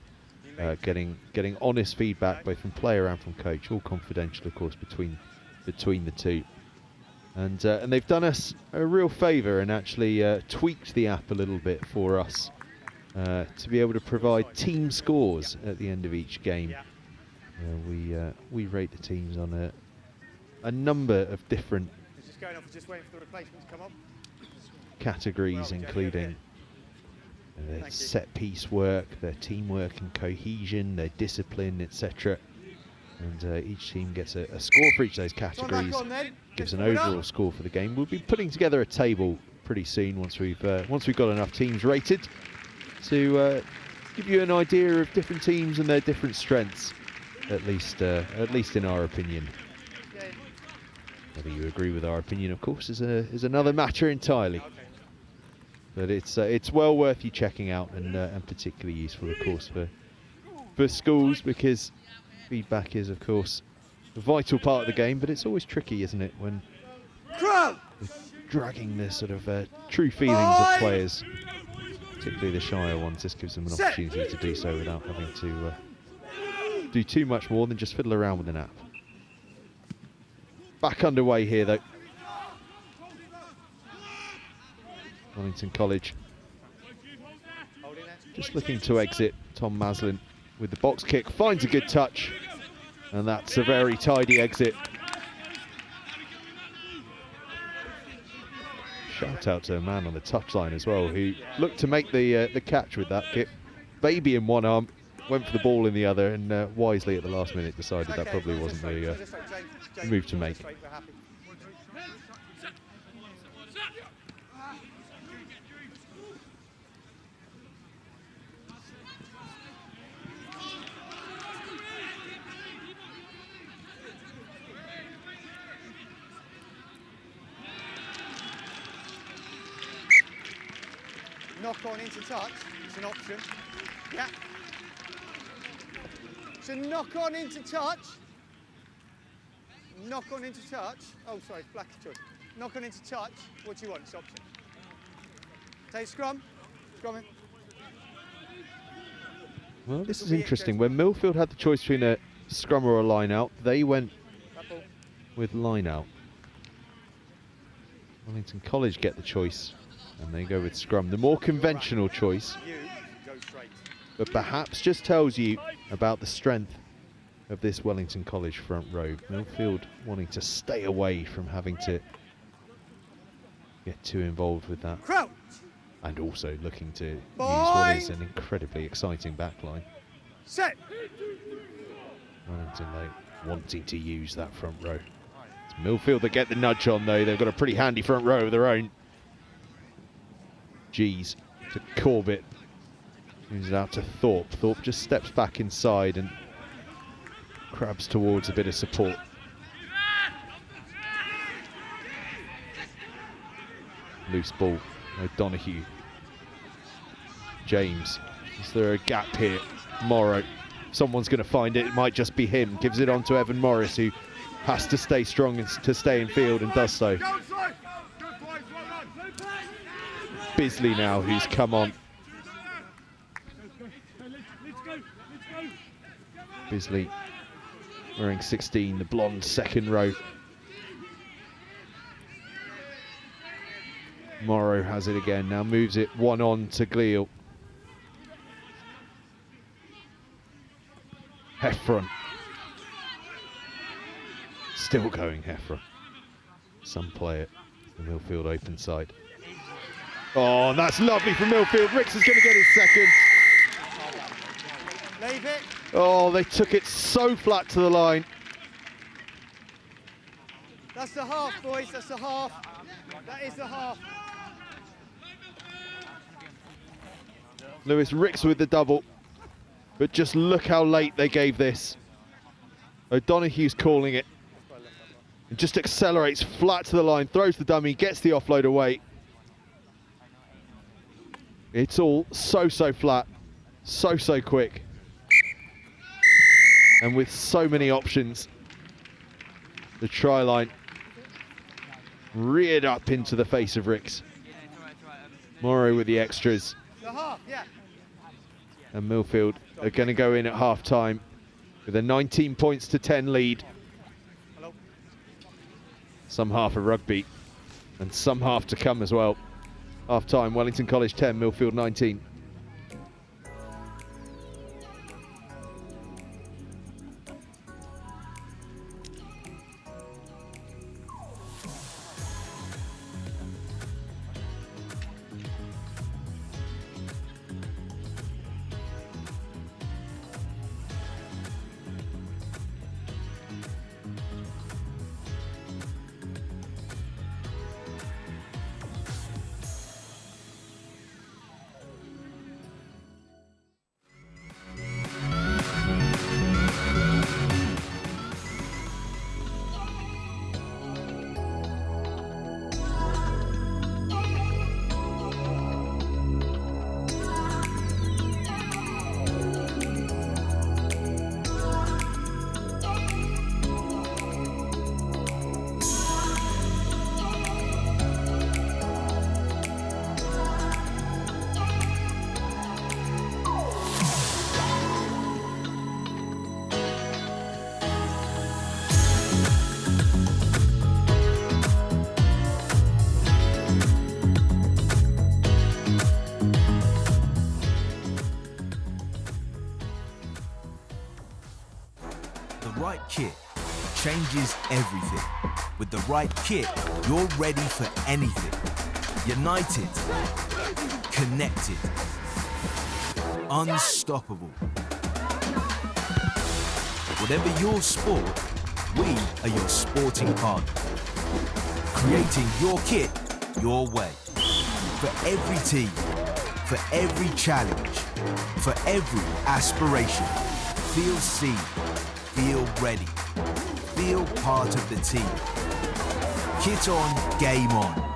getting honest feedback both from player and from coach, all confidential of course between the two. And they've done us a real favour and actually tweaked the app a little bit for us to be able to provide team scores at the end of each game. We rate the teams on a number of different Just waiting for the replacements to come up. categories, including their set piece work, their teamwork and cohesion, their discipline, etc. And each team gets a score for each of those categories, gives an overall score for the game. We'll be putting together a table pretty soon once we've got enough teams rated to give you an idea of different teams and their different strengths, at least in our opinion. Whether you agree with our opinion, of course, is another matter entirely. But it's well worth you checking out, and particularly useful, of course, for schools, because feedback is, of course, a vital part of the game. But it's always tricky, isn't it, when you're dragging the sort of true feelings of players, particularly the shyer ones. This gives them an opportunity to do so without having to do too much more than just fiddle around with an app. Back underway here though. Wellington College Just looking to exit. Tom Maslin with the box kick, finds a good touch, and that's a very tidy exit. Shout out to a man on the touchline as well, who looked to make the catch with that kick. Baby in one arm, went for the ball in the other, and wisely at the last minute decided that probably wasn't the move to make. Knock on into touch, it's an option. Yeah. So knock on into touch. Knock on into touch. Oh, sorry, black choice. Knock on into touch. What do you want? It's option. Take scrum. Scrum in. Well, this is interesting. When Millfield had the choice between a scrum or a line out, they went with line out. Wellington College get the choice, and they go with scrum. The more conventional choice, but perhaps just tells you about the strength of this Wellington College front row. Millfield wanting to stay away from having to get too involved with that. Crouch. And also looking to use what is an incredibly exciting backline. Set. Wellington, though, wanting to use that front row. It's Millfield that get the nudge on, though. They've got a pretty handy front row of their own. G's to Corbett. Moves it out to Thorpe. Thorpe just steps back inside and crabs towards a bit of support. Loose ball. O'Donoghue. James. Is there a gap here? Morrow. Someone's going to find it. It might just be him. Gives it on to Evan Morris, who has to stay strong and to stay in field, and does so. Bisley now, who's come on. Bisley wearing 16, the blonde second row. Morrow has it again, now moves it one on to Gleal. Heffron. Still going Heffron. Some play it. The Millfield open side. Oh, that's lovely from Millfield. Ricks is going to get his second. Leave it. Oh, they took it so flat to the line. That's the half, boys. That's the half. That is the half. Lewis Ricks with the double. But just look how late they gave this. O'Donoghue's calling it. And just accelerates flat to the line, throws the dummy, gets the offload away. It's all so flat, so quick. And with so many options, the try line reared up into the face of Ricks. Morrow with the extras. The half, yeah. And Millfield are going to go in at half-time with a 19 points to 10 lead. Hello. Some half of rugby and some half to come as well. Half-time, Wellington College 10, Millfield 19. changes everything. With the right kit, you're ready for anything. United, connected, unstoppable. Whatever your sport, we are your sporting partner. Creating your kit, your way. For every team, for every challenge, for every aspiration. Feel seen, feel ready, feel part of the team. Kit on, game on.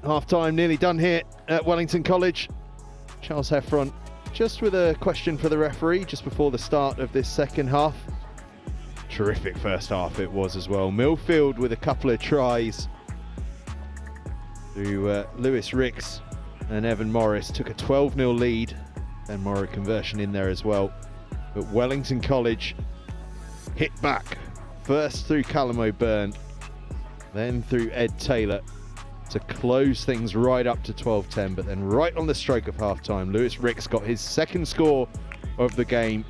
Half time nearly done here at Wellington College. Charles Heffron just with a question for the referee just before the start of this second half. Terrific first half it was as well. MILLFIELD with a couple of tries through Lewis Ricks and Evan Morris took a 12-0 lead, and Morrow conversion in there as well. But Wellington College hit back first through Callum O'Byrne, then through Ed Taylor to close things right up to 12-10, but then right on the stroke of half-time, Lewis Ricks got his second score of the game.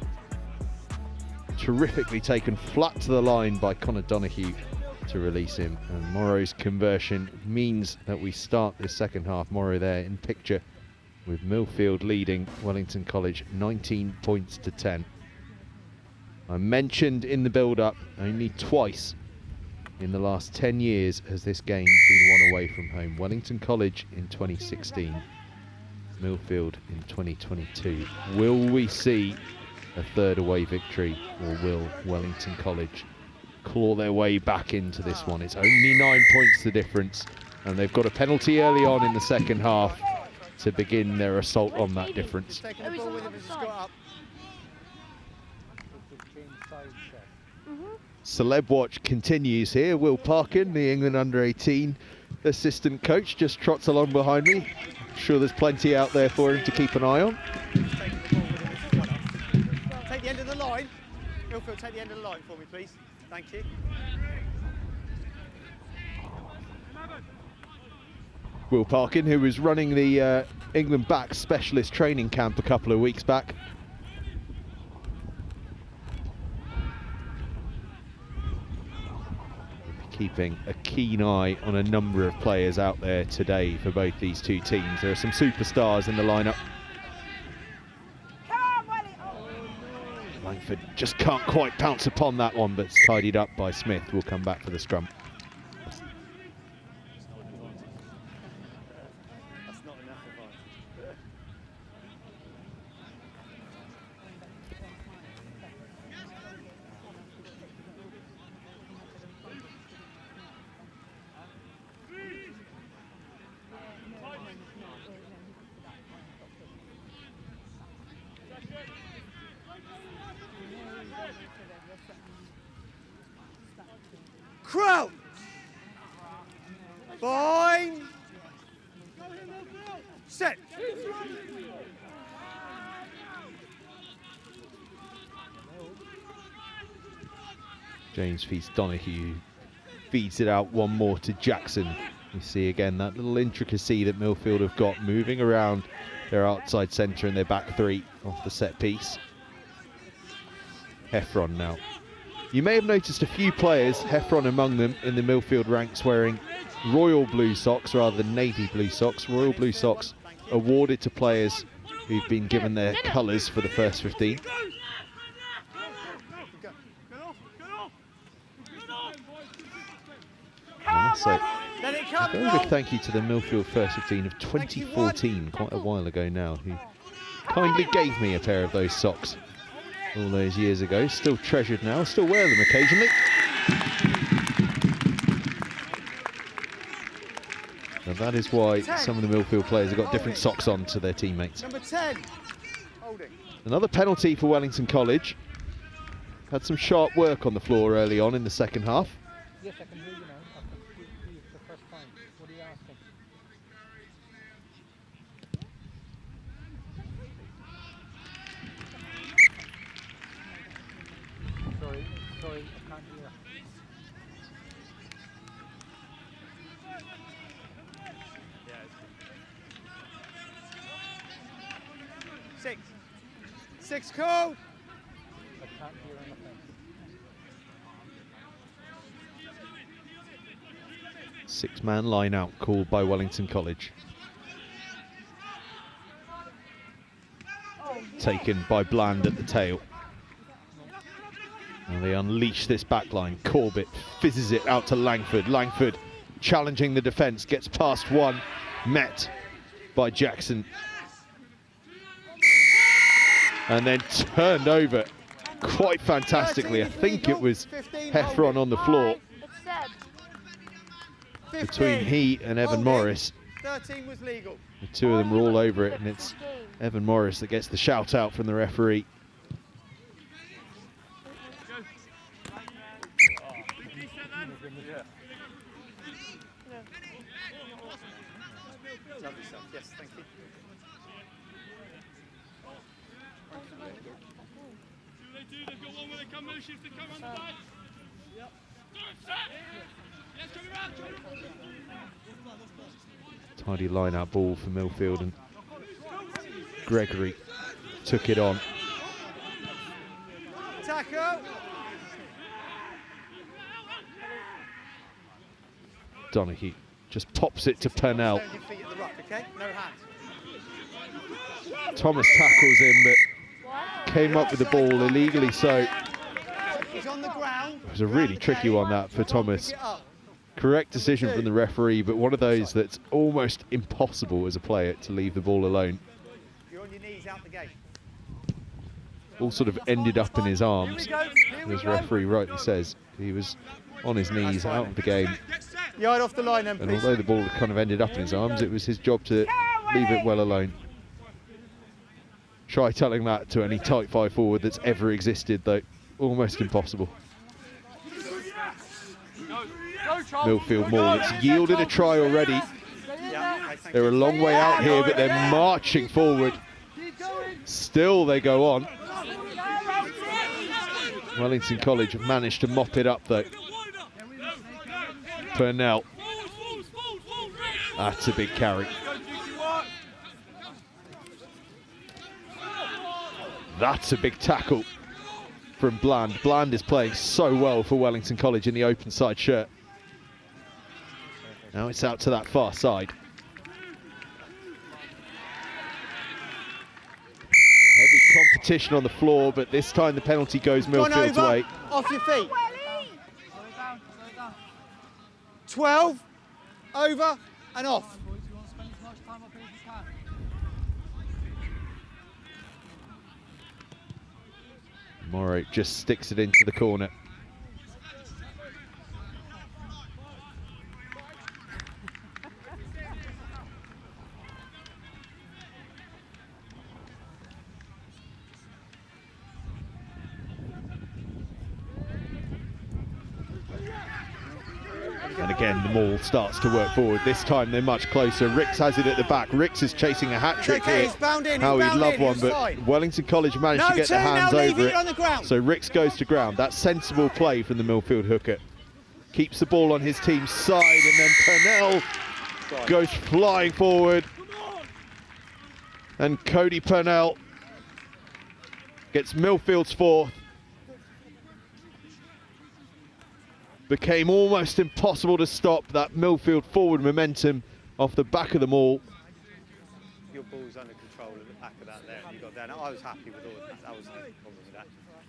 Terrifically taken flat to the line by Connor Donoghue to release him. And Morrow's conversion means that we start this second half. Morrow there in picture with MILLFIELD leading Wellington College 19 points to 10. I mentioned in the build-up only twice in the last 10 years has this game been won away from home. Wellington College in 2016, MILLFIELD in 2022. Will we see a third away victory, or will Wellington College claw their way back into this one? It's only 9 points the difference, and they've got a penalty early on in the second half to begin their assault on that difference. Celeb watch continues here. Will Parkin, the England under-18 assistant coach, just trots along behind me. I'm sure there's plenty out there for him to keep an eye on. Take the end of the line. MILLFIELD, take the end of the line for me, please. Thank you. Will Parkin, who was running the England back specialist training camp a couple of weeks back. Keeping a keen eye on a number of players out there today for both these two teams. There are some superstars in the lineup. Langford just can't quite pounce upon that one, but it's tidied up by Smith. We'll come back for the scrum. That's not enough advice. Crowd. Bind. Set. James feeds Donahue, feeds it out one more to Jackson. You see again that little intricacy that Millfield have got, moving around their outside centre and their back three off the set piece. Heffron now. You may have noticed a few players, Heffron among them, in the Millfield ranks wearing royal blue socks rather than navy blue socks. Royal blue socks awarded to players who've been given their colours for the first 15. So, a very big thank you to the Millfield first 15 of 2014, quite a while ago now, who kindly gave me a pair of those socks all those years ago. Still treasured now, still wear them occasionally. And that is why some of the Millfield players have got different socks on to their teammates. Number 10. Holding. Another penalty for Wellington College. Had some sharp work on the floor early on in the second half. Yes, I can hear you now. It's the first time. What are you asking? Sorry, I can't hear. Six. Six code. I can't hear anything. Six-man line out called by Wellington College. Taken by Bland at the tail. And they unleash this backline. Corbett fizzes it out to Langford. Langford challenging the defence, gets past one, met by Jackson. And then turned over quite fantastically. I think it was Heffron on the floor. Between he and Evan Morris, 13 was legal. the two of them were all over it, and it's Evan Morris that gets the shout out from the referee. Lovely stuff. Yes, thank you. They've got one where they come, no shift, they come on the side. Yep. Yes, turn around, Tidy line out ball for Millfield, and Gregory took it on. Tackle. Donahue just pops it to Purnell. Stand your feet at the ruck, okay? No hands. Thomas tackles him, but came up with the ball illegally, so He's on the ground. it was a really tricky one that for Thomas. Pick it up. Correct decision from the referee, but one of those that's almost impossible as a player to leave the ball alone. You're on your knees out the gate. All sort of ended up in his arms, as referee rightly says. He was on his knees, out of the game, Yard off the line then, and please. although the ball had kind of ended up in his arms, it was his job to leave it well alone. Try telling that to any tight five forward that's ever existed, though. Almost impossible. Millfield Mall, it's yielded a try already. They're a long way out here, but they're marching forward. Still they go on. Wellington College have managed to mop it up though. Purnell. That's a big carry. That's a big tackle from Bland. Bland is playing so well for Wellington College in the open side shirt. Now it's out to that far side. Heavy competition on the floor, but this time the penalty goes Millfield's way. Off your feet. 12, over and off. Morrow just sticks it into the corner. And again, the maul starts to work forward. This time they're much closer. Ricks has it at the back. Ricks is chasing a hat-trick here. How he'd love one, but Wellington College managed to get their hands over it. So Ricks goes to ground. That's sensible play from the Millfield hooker. Keeps the ball on his team's side, and then Purnell goes flying forward. And Cody Purnell gets Millfield's fourth. Became almost impossible to stop that Millfield forward momentum off the back of the maul. Your ball's under control at the back of that there. You got down. I was happy with all of that. That was no problem with that.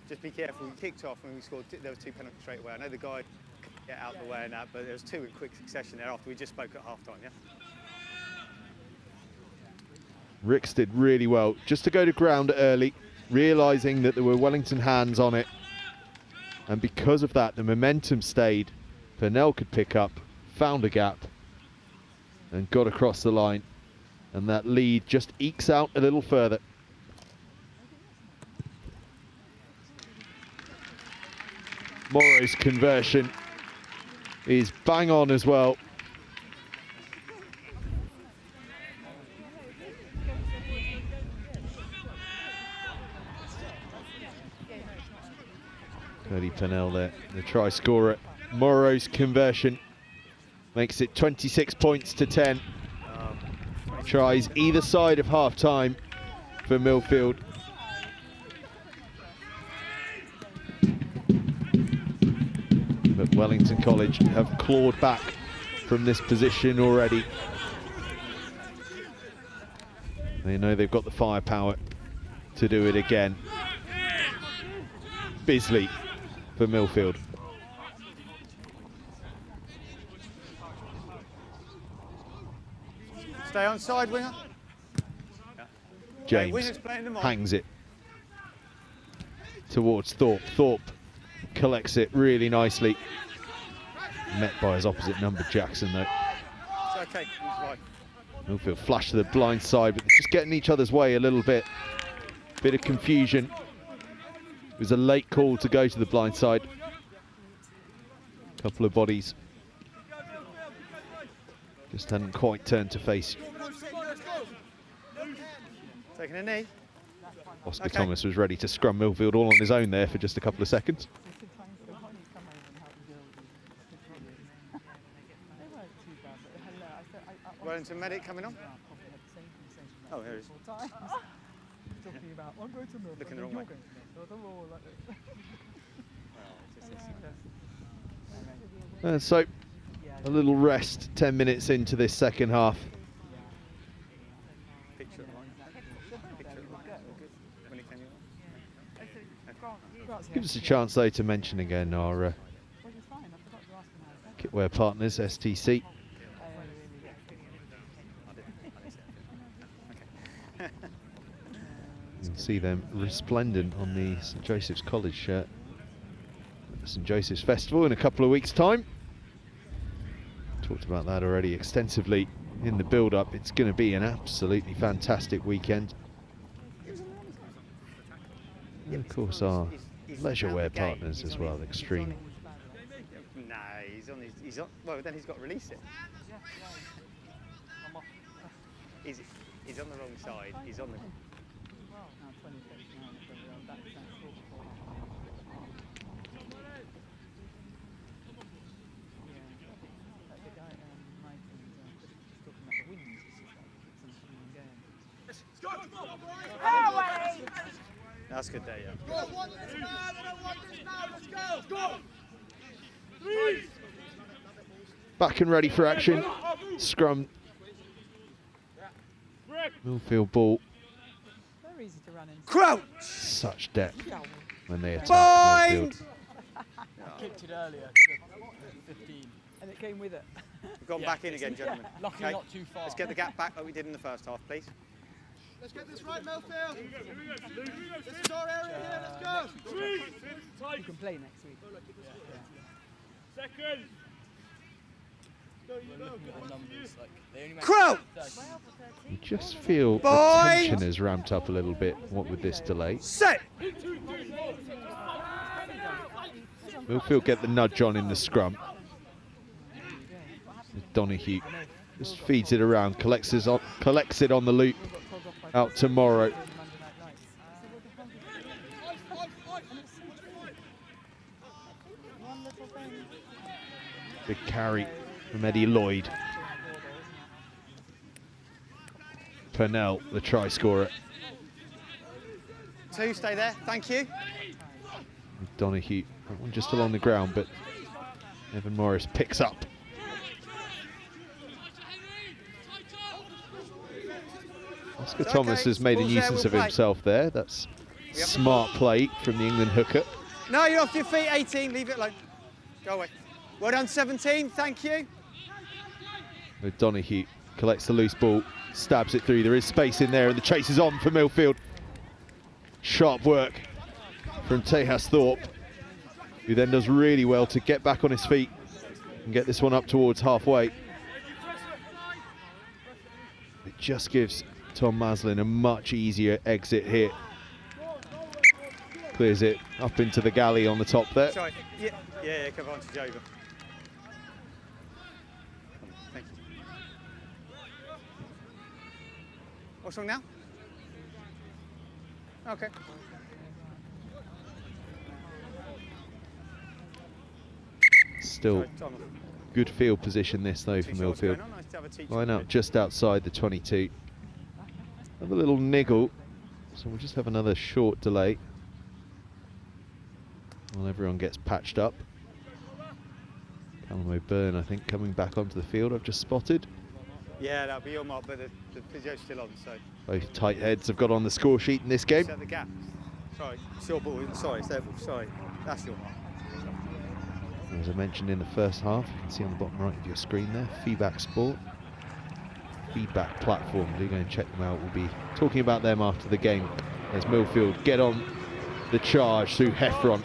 Just be careful. We kicked off and we scored. There was 2 penalties straight away. I know the guy couldn't get out of the way and that, but there was 2 in quick succession there after we just spoke at half-time, yeah? Ricks did really well just to go to ground early, realising that there were Wellington hands on it. And because of that, the momentum stayed. Purnell could pick up, found a gap, and got across the line. And that lead just ekes out a little further. Morrow's conversion is bang on as well. Cody Purnell there, the try scorer. Morrow's conversion makes it 26 points to 10. Tries either side of half-time for Millfield. But Wellington College have clawed back from this position already. They know they've got the firepower to do it again. Bisley for Millfield. Stay on side, winger. James hangs it towards Thorpe. Thorpe collects it really nicely. Met by his opposite number, Jackson, though. It's okay, he's right. Millfield flash to the blind side, but just getting each other's way a little bit. Bit of confusion. It was a late call to go to the blind side. Couple of bodies just hadn't quite turned to face. Taking a knee. Oscar Thomas was ready to scrum Millfield all on his own there for just a couple of seconds. Wellington medic coming on. Oh, here he is. Looking the wrong way. And so, a little rest, 10 minutes into this second half. Gives us a chance, though, to mention again our kitwear partners, STC. You'll see them resplendent on the St Joseph's College shirt at the St Joseph's Festival in a couple of weeks' time. Talked about that already extensively in the build-up. It's going to be an absolutely fantastic weekend. And of course our leisure wear partners as well, Extreme. Nah, he's on, well then he's got to release it. He's on the wrong side, he's on the... That's a good day, yeah. Back and ready for action. Scrum. Millfield ball. Very easy to run in. Crouch! Such depth when they attack Millfield. I kicked it earlier, 15. And it came with it. We've gone back in again, gentlemen. Luckily not too far. Let's get the gap back like we did in the first half, please. Let's get this right, Millfield. This is our area here, let's go. You can play next week. Second. Crouch! You just feel the tension has ramped up a little bit, what with this delay. Set! Millfield get the nudge on in the scrum. Donahue just feeds it around, collects it on the loop, out to Morrow. Big carry from Eddie Lloyd. Purnell, the try scorer. 2, stay there, thank you. Donahue, that one just along the ground, but Evan Morris picks up. Oscar Thomas has made a nuisance of himself there. That's smart play from the England hooker. No, you're off your feet, 18, leave it alone. Go away. Well done, 17, thank you. Donahue collects the loose ball, stabs it through. There is space in there, and the chase is on for MILLFIELD. Sharp work from Tejas Thorpe, who then does really well to get back on his feet and get this one up towards halfway. It just gives Tom Maslin a much easier exit here. Clears it up into the galley on the top there. Sorry, yeah, come on to Jover. Thank you. What's wrong now? Okay. Still good field position this though for MILLFIELD. Line out just outside the 22. Have a little niggle, so we'll just have another short delay while everyone gets patched up. Callum O'Byrne, I think, coming back onto the field, I've just spotted. Yeah, that'll be your mark, but the physio's still on, so. Both tight heads have got on the score sheet in this game. Set the gap. Sorry, it's your ball, sorry, it's their ball, sorry. That's your mark. As I mentioned in the first half, you can see on the bottom right of your screen there, Feedback Sport. Feedback platform, do go and check them out. We'll be talking about them after the game as MILLFIELD get on the charge through Heffron.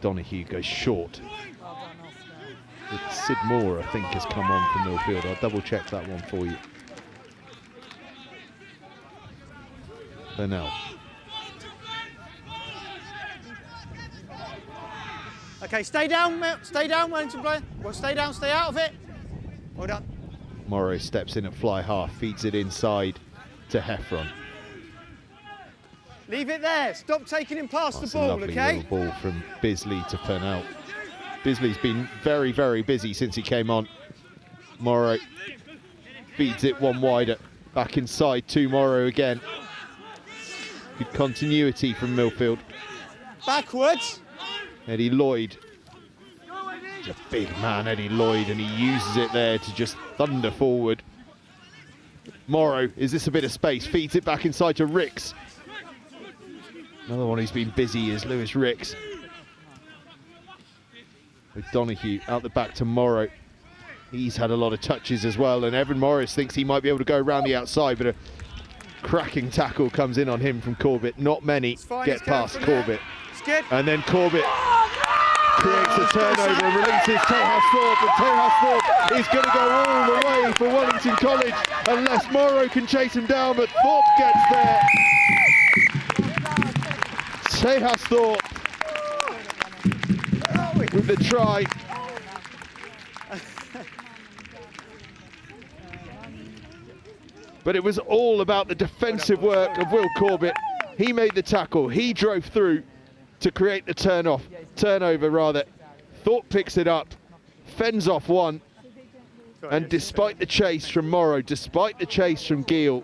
Donahue goes short. Sid Moore, I think, has come on from MILLFIELD. I'll double check that one for you. Purnell. Okay, stay down, Wellington player. Well, stay down, stay out of it. Well done. Morrow steps in at fly half, feeds it inside to Heffron. Leave it there. Stop taking him past the ball, okay? Okay. Little ball from Bisley to Purnell. Bisley's been very, very busy since he came on. Morrow feeds it one wider, back inside to Morrow again. Good continuity from MILLFIELD. Backwards. Eddie Lloyd. He's a big man, Eddie Lloyd, and he uses it there to just thunder forward. Morrow, is this a bit of space? Feeds it back inside to Ricks. Another one who's been busy is Lewis Ricks. With Donahue out the back to Morrow. He's had a lot of touches as well, and Evan Morris thinks he might be able to go around the outside, but a cracking tackle comes in on him from Corbett. Not many get past Corbett. And then Corbett creates a turnover and releases Tejas Thorpe, and Tejas Thorpe is going to go all the way for Wellington College unless Morrow can chase him down, but Thorpe gets there. Tejas Thorpe with the try. But it was all about the defensive work of Will Corbett. He made the tackle, he drove through to create the turnover rather. Thorpe picks it up, fends off one, and despite the chase from Morrow, despite the chase from Giel,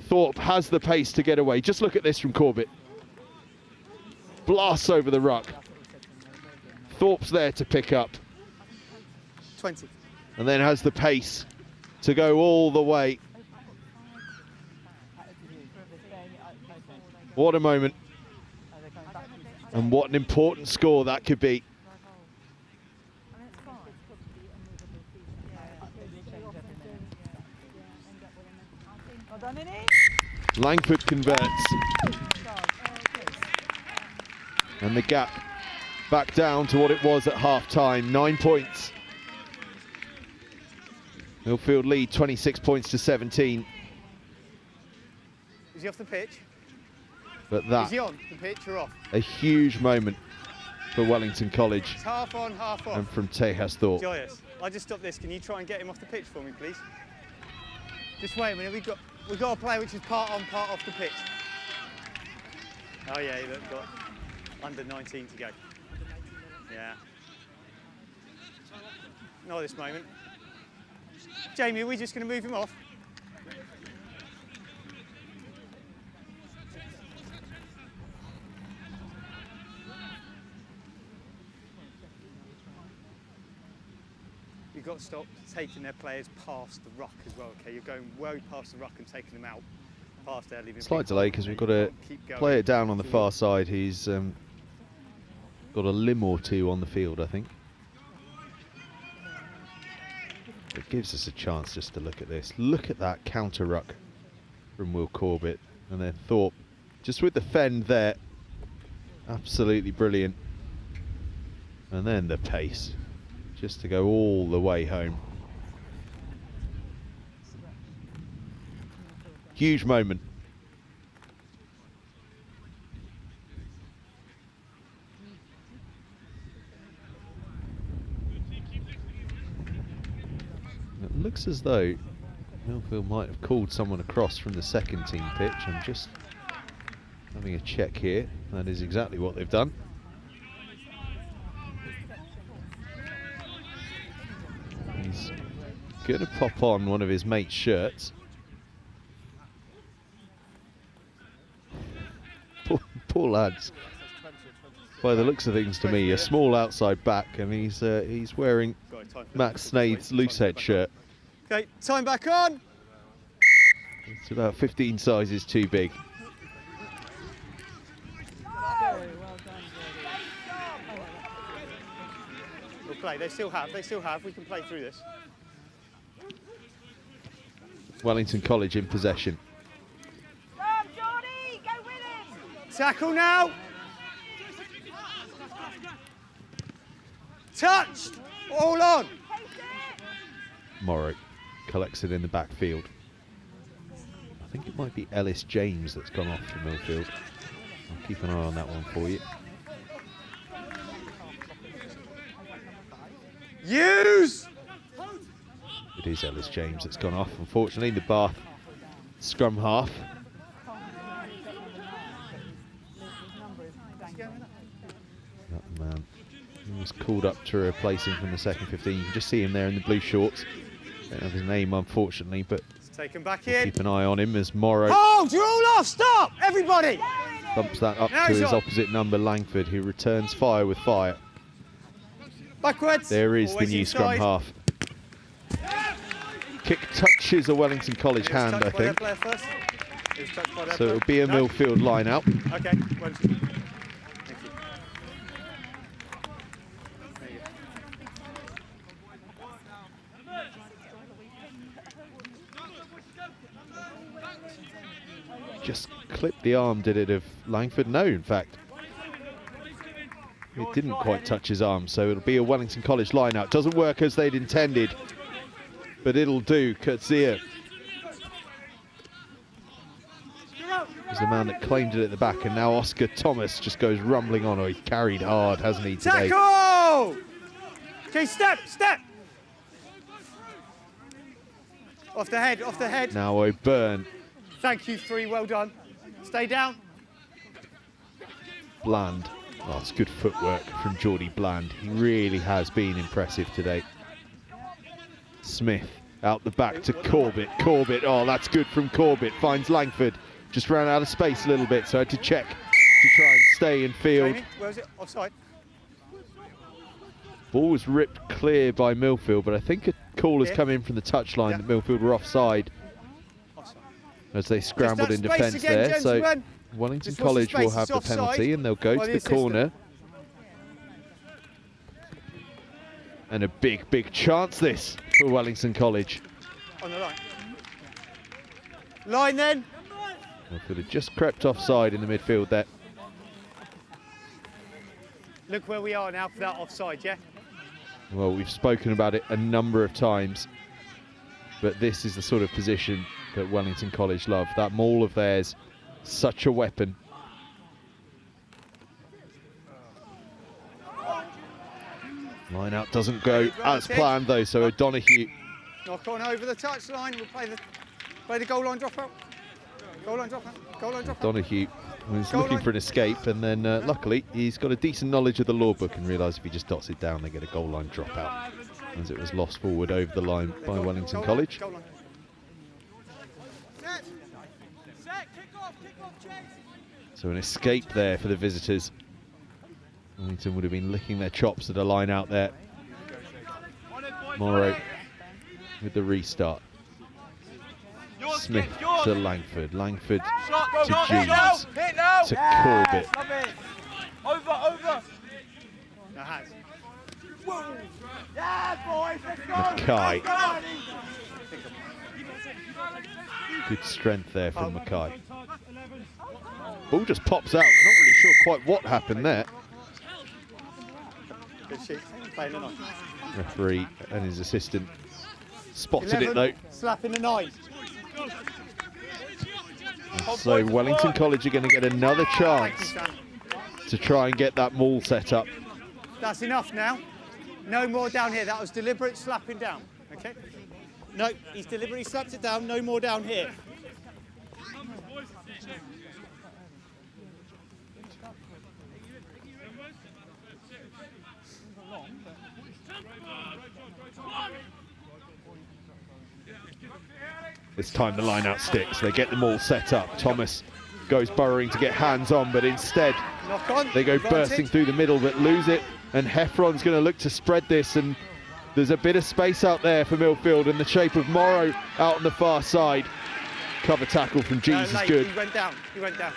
Thorpe has the pace to get away. Just look at this from Corbett. Blasts over the ruck. Thorpe's there to pick up. 20. And then has the pace to go all the way. What a moment. And what an important score that could be. Langford converts. And the gap back down to what it was at half-time, 9 points. MILLFIELD lead 26 points to 17. Is he off the pitch? But Is that, he on the pitch or off? a huge moment for Wellington College It's half on, half off. and from Tejas Thorpe. Joyous, I just stopped this. Can you try and get him off the pitch for me, please? Just wait a minute. We've got a player which is part on, part off the pitch. Oh yeah, look, got under 19 to go. Yeah. Not this moment. Jamie, are we just going to move him off? You've got to stop taking their players past the ruck as well, okay? You're going way past the ruck and taking them out past there, leaving Slight delay because we've got to play it down on the far side. He's got a limb or two on the field, I think. It gives us a chance just to look at this. Look at that counter ruck from Will Corbett. And then Thorpe, just with the fend there, absolutely brilliant. And then the pace, just to go all the way home. Huge moment. It looks as though Millfield might have called someone across from the second team pitch. I'm just having a check here. That is exactly what they've done. He's going to pop on one of his mate's shirts. Poor lads. By the looks of things to me, a small outside back, and he's wearing Max Snade's loosehead shirt. Okay, time back on. It's about 15 sizes too big. We'll play. They still have. We can play through this. Wellington College in possession. Tackle now. Touched. All on. Morrow collects it in the backfield. I think it might be Ellis James that's gone off for Millfield. I'll keep an eye on that one for you. Use. It is Ellis James that's gone off. Unfortunately, the Bath scrum half. That man, he was called up to replace him from the second 15. You can just see him there in the blue shorts. Don't have his name, unfortunately, but Take him back we'll in. keep an eye on him as Morrow Hold, you're all off. Stop, everybody. bumps that up Now to he's his on. opposite number, Langford, who returns fire with fire. Backwards. There is the Always new scrum inside. half. Kick touches a Wellington College He was hand, I touched by their think. player first. He was touched by their So it'll be a player. No. Millfield line out. Okay. Well, thank you. There you go. Just clipped the arm, did it, of Langford? No, in fact. It didn't quite touch his arm, so it'll be a Wellington College line out. Doesn't work as they'd intended, but it'll do. Kurtzia is the man that claimed it at the back, and now Oscar Thomas just goes rumbling on. Oh, he carried hard, hasn't he, today? Tackle! Okay, step. Off the head, off the head. Now O'Byrne, Thank you, 3, well done. Stay down. Bland. Oh, it's good footwork from Geordie Bland. He really has been impressive today. Smith out the back to Corbett. Corbett, oh, that's good from Corbett. Finds Langford. Just ran out of space a little bit, so I had to check to try and stay in field. Jamie, where was it? Offside. Ball was ripped clear by Millfield, but I think a call has Yeah. come in from the touchline Yeah. that Millfield were offside Offside. as they scrambled in Just that space defence again, there. So gentlemen. Wellington Just watch the College will space, have it's the offside penalty, and they'll go by to the the corner. And a big chance this for Wellington College. On the line. Line then. Millfield had just crept offside in the midfield there. Look where we are now for that offside, yeah? Well, we've spoken about it a number of times, but this is the sort of position that Wellington College love. That maul of theirs Such a weapon. Line out doesn't go as planned though, so O'Donoghue. Knock on over the touchline. We'll play the goal line dropout. Goal line dropout. Goal line dropout. O'Donoghue was Goal looking line. for an escape, and then luckily he's got a decent knowledge of the law book and realised if he just dots it down, they get a goal line dropout, as it was lost forward over the line by Wellington Goal line, College. goal line. So an escape there for the visitors. Wellington would have been licking their chops at a line out there. Morrow with the restart. Smith to Langford. Langford to Jeeves. To Corbett. Over. No hands. Mackay. Good strength there from Mackay. Ball just pops out. Not really sure quite what happened there. Good shit. Playing the 9. Referee and his assistant spotted 11, it though. Slapping the 9. And so Wellington College are going to get another chance to try and get that maul set up. That's enough now. No more down here. That was deliberate slapping down. Okay? No, he's deliberately slapped it down. No more down here. This time the line out sticks. They get them all set up. Thomas goes burrowing to get hands on, but instead Knock on. they go Advantage. bursting through the middle but lose it. And Heffron's going to look to spread this, and there's a bit of space out there for Millfield in the shape of Morrow out on the far side. Cover tackle from Jeeves is late. good. He went down. He went down.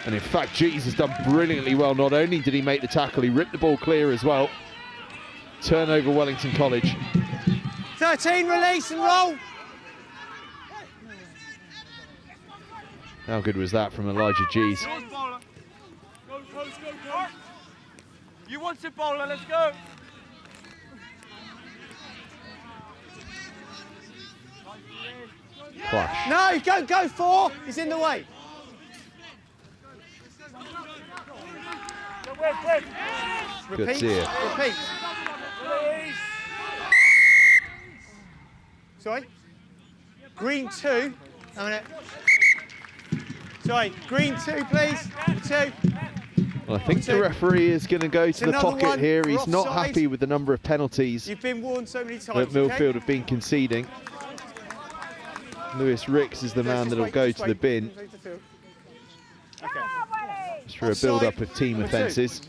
And in fact, Jeeves has done brilliantly well. Not only did he make the tackle, he ripped the ball clear as well. Turnover Wellington College. 13, release and roll. How good was that from Elijah Jeeves? Go. You want it, bowler, let's go. Clash. No, don't go 4. He's in the way. Good Repeat. see it. Repeat. Sorry. Green 2. A minute. Sorry, green 2, please. 2. Well, I think the referee is going to go to the another pocket one here. for He's not offside. happy with the number of penalties You've been warned so many that times. Millfield okay? have been conceding. Lewis Ricks is the man that'll go to the bin. It's for a build-up of team offences.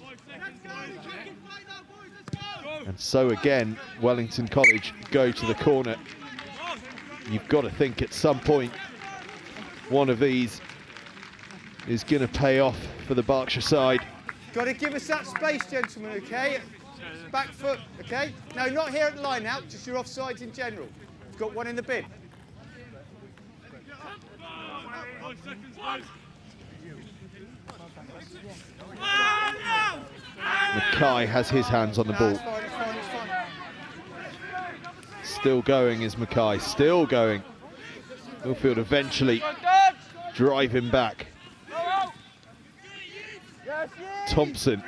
And so again, Wellington College go to the corner. You've got to think at some point one of these is going to pay off for the Berkshire side. Got to give us that space, gentlemen, okay? Back foot, okay? No, not here at the line out, just your offsides in general. You've got one in the bin. Mackay has his hands on the ball. It's fine, it's fine, it's fine. Still going is Mackay, still going. Millfield eventually drive him back. Thompson.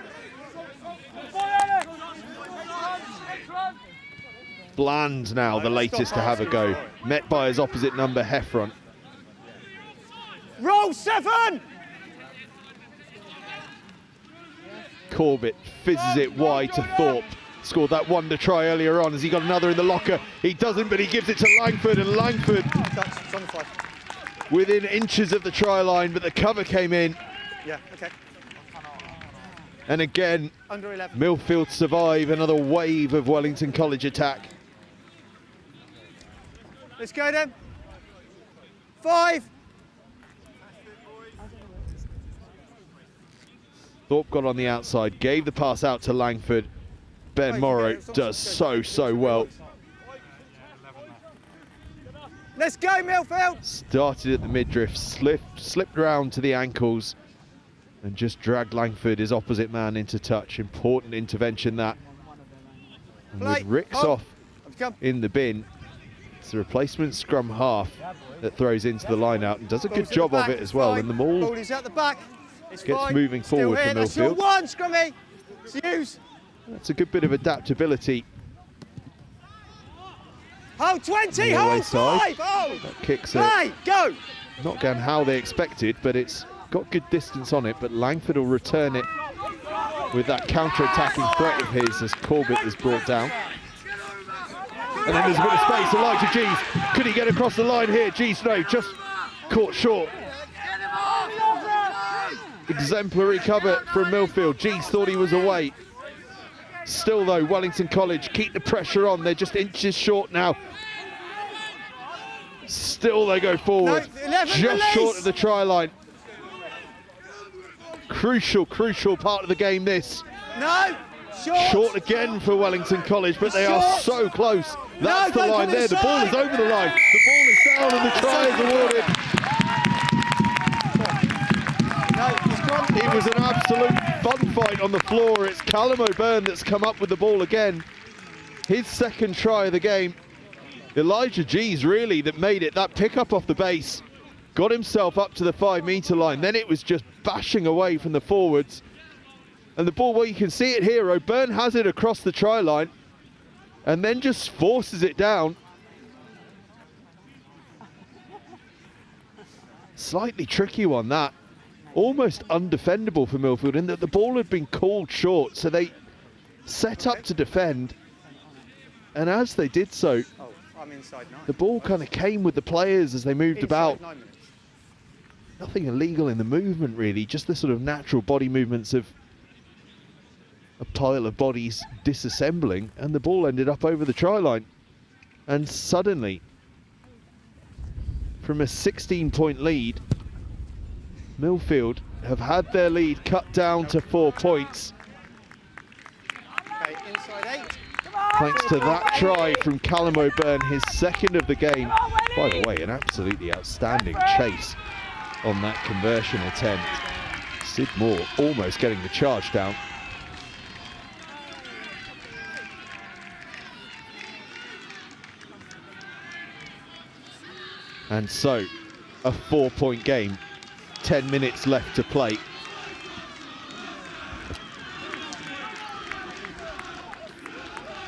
Bland now the latest to have a go. Met by his opposite number, Heffron. Roll 7! Corbett fizzes it wide to Thorpe. Scored that wonder try earlier on. Has he got another in the locker? He doesn't, but he gives it to Langford, and Langford It's on the 5. within inches of the try line, but the cover came in. Yeah, okay. And again, Under 11. Millfield survive another wave of Wellington College attack. Let's go then. 5. Thorpe got on the outside, gave the pass out to Langford. Ben Morrow does so well. Let's go, Millfield. Started at the midriff, slipped round to the ankles, and just dragged Langford, his opposite man, into touch. Important intervention that. And with Ricks off in the bin, It's the replacement scrum half that throws into the line out and does a good Ball's at job the of back, it it's as well. fine. And the ball Ball is at the back. It's gets fine. moving Still forward here. for That's your Millfield. one, Scrummy. It's use. That's a good bit of adaptability. Hold 20, The away hold side. 5, hold. That kicks it. Play, go. Not going how they expected, but it's got good distance on it. But Langford will return it with that counter-attacking threat of his as Corbett is brought down. And then there's a bit of space. Elijah Gees, could he get across the line here? Gees, no, just caught short. Exemplary cover from Millfield. Gees thought he was away. Still though, Wellington College keep the pressure on. They're just inches short now. Still they go forward. No, 11, just release. short of the try line. Crucial part of the game this. No, short. Short again for Wellington College, but they are Short. so close. That's No, the go line for there. the The ball is side. over the line. The ball is down and the try is awarded. No, it's gone. It was an absolute fun fight on the floor. It's Callum O'Byrne that's come up with the ball again. His second try of the game. Elijah Gees really that made it. That pick up off the base. Got himself up to the 5-metre line. Then it was just bashing away from the forwards. And the ball, well, you can see it here. O'Byrne has it across the try line and then just forces it down. Slightly tricky one, that. Almost undefendable for Millfield in that the ball had been called short, so they set up to defend. And as they did so, Oh, I'm inside 9. the ball kind of came with the players as they moved Inside about. 9 minutes. Nothing illegal in the movement, really, just the sort of natural body movements of a pile of bodies disassembling, and the ball ended up over the try line. And suddenly, from a 16-point lead, Millfield have had their lead cut down to 4 points, Okay, inside 8. thanks to that try from Callum O'Byrne, his second of the game. By the way, an absolutely outstanding chase on that conversion attempt. Sid Moore almost getting the charge down. And so, a 4-point game, 10 minutes left to play.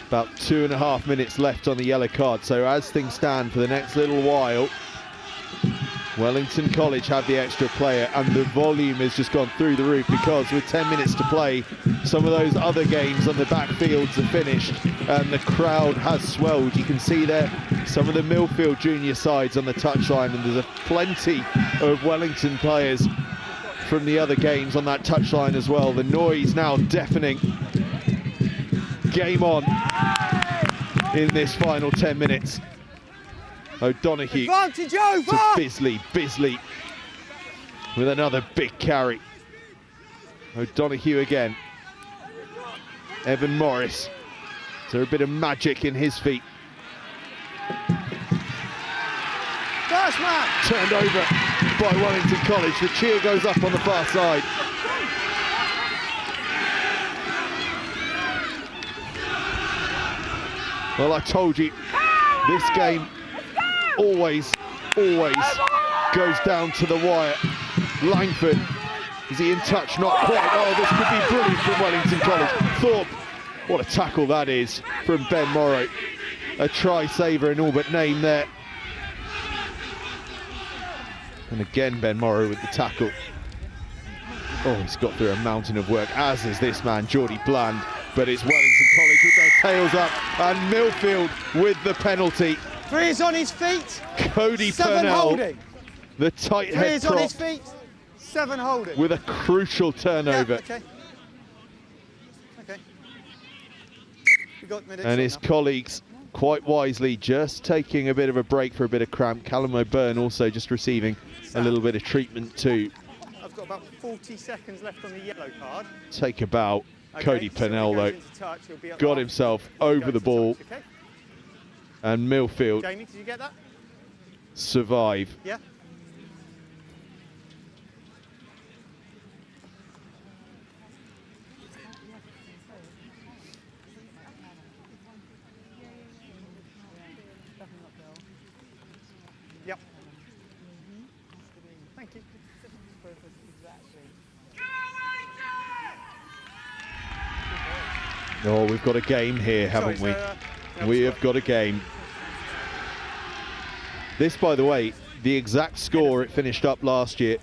About 2.5 minutes left on the yellow card. So as things stand for the next little while, Wellington College have the extra player, and the volume has just gone through the roof because with 10 minutes to play, some of those other games on the backfields are finished and the crowd has swelled. You can see there some of the Millfield junior sides on the touchline, and there's plenty of Wellington players from the other games on that touchline as well. The noise now deafening. Game on in this final 10 minutes. O'Donoghue Advantage over. to Bisley. Bisley with another big carry. O'Donoghue again. Evan Morris. Is there a bit of magic in his feet? First man. Turned over by Wellington College. The cheer goes up on the far side. Well, I told you, this game always goes down to the wire. Langford, is he in touch? Not quite. Oh, this could be brilliant from Wellington College. Thorpe, what a tackle that is from Ben Morrow. A try saver in all but name there. And again, Ben Morrow with the tackle. Oh, he's got through a mountain of work, as is this man, Geordie Bland. But it's Wellington College with their tails up, and Millfield with the penalty. 3 is on his feet. Cody 7 Purnell, holding. the tight 3 head is on his prop, feet. 7 holding. with a crucial turnover. Yeah, okay. Okay. We got mid And his colleagues, quite wisely, just taking a bit of a break for a bit of cramp. Callum O'Byrne also just receiving a little bit of treatment too. I've got about 40 seconds left on the yellow card. Take about. Okay, Cody so if he Purnell goes though into touch, he'll be up got half. himself He'll over go the to ball, touch, okay? and Millfield Jamie, did you get that? survive. Yeah. Yep. Thank you. Oh, we've got a game here, haven't we? We have got a game. This, by the way, the exact score it finished up last year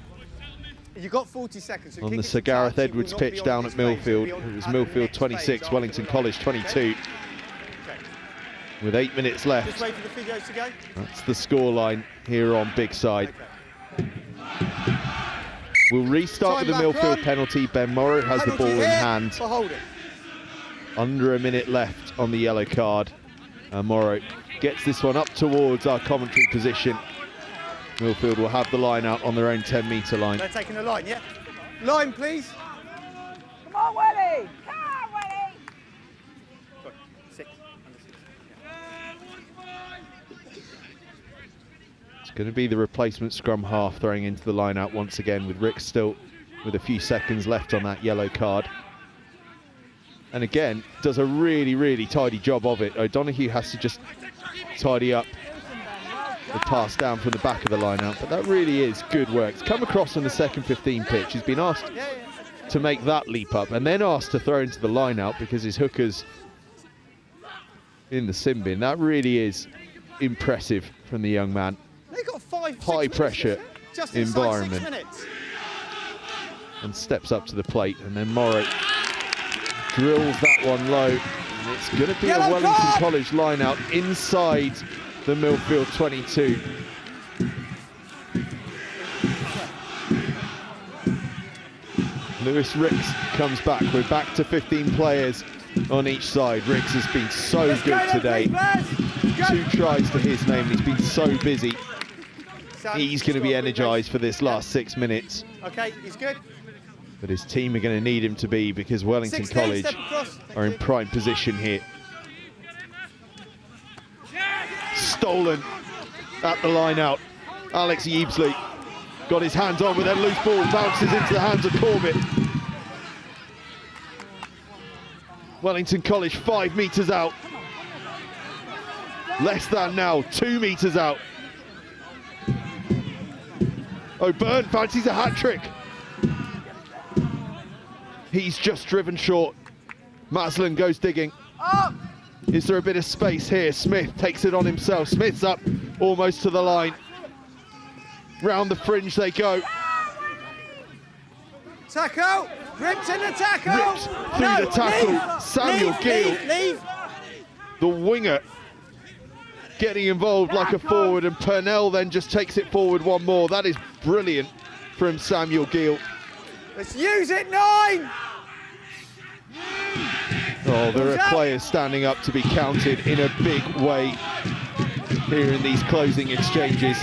You've got 40 seconds. So on kick the it Sir to Gareth touch, it will Edwards not be pitch on down his at face, it'll Millfield. be on It was at the Millfield next 26, phase Wellington after College the- 22. Okay. With 8 minutes Just left. wait for the physios to go. That's the scoreline here on Big Side. We'll restart Time with the back Millfield on. penalty. Ben Morrow has the Penalty ball in here hand. for holding. Under a minute left on the yellow card. Morrow gets this one up towards our commentary position. Millfield will have the line out on their own 10-metre line. They're taking the line, yeah? Line, please. Come on, Welly! Come on, Welly! Good. 6. Under 6. It's going to be the replacement scrum half throwing into the line out once again, with Rick still with a few seconds left on that yellow card. And again, does a really, really tidy job of it. O'Donoghue has to just tidy up the pass down from the back of the line out, but that really is good work. It's come across on the second 15 pitch. He's been asked to make that leap up and then asked to throw into the line out because his hooker's in the sin bin. That really is impressive from the young man. They got 5, 6 High minutes, pressure just inside environment. 6 minutes. And steps up to the plate, and then Morrow drills that one low. And it's going to be Yellow a Wellington card! College line out inside the Millfield 22. Lewis Ricks comes back. We're back to 15 players on each side. Ricks has been so Let's good go, today. please, 2 tries to his name. He's been so busy. Sam, He's going to be stop, energised for this last 6 minutes. Okay, he's good. But his team are going to need him to be, because Wellington 16, College step across. Thank are in you. prime position here. Stolen at the line out. Alex Yeebsley got his hands on with a loose ball, bounces into the hands of Corbett. Wellington College 5 metres out. Less than now, 2 metres out. O'Byrne fancies a hat-trick. He's just driven short. Maslin goes digging. Is there a bit of space here? Smith takes it on himself. Smith's up almost to the line. Round the fringe they go. Tackle! Ripped in the tackle! Ripped through the tackle. Leave, Samuel leave, Gill, leave. the winger, getting involved like a forward, and Purnell then just takes it forward one more. That is brilliant from Samuel Gill. Let's use it, 9! Oh, there are players standing up to be counted in a big way here in these closing exchanges.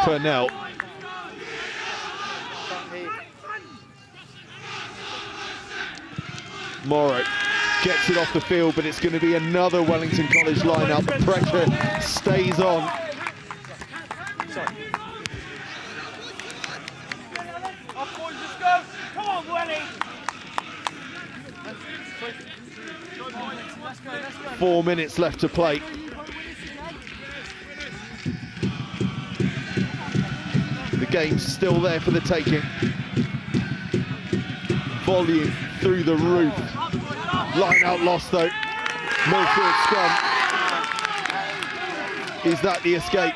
Purnell. Morrow gets it off the field, but it's going to be another Wellington College line-up. The pressure stays on. Come on, Welly! 4 minutes left to play. The game's still there for the taking. Volume through the roof. Line out lost though. Millfield scrum. Is that the escape?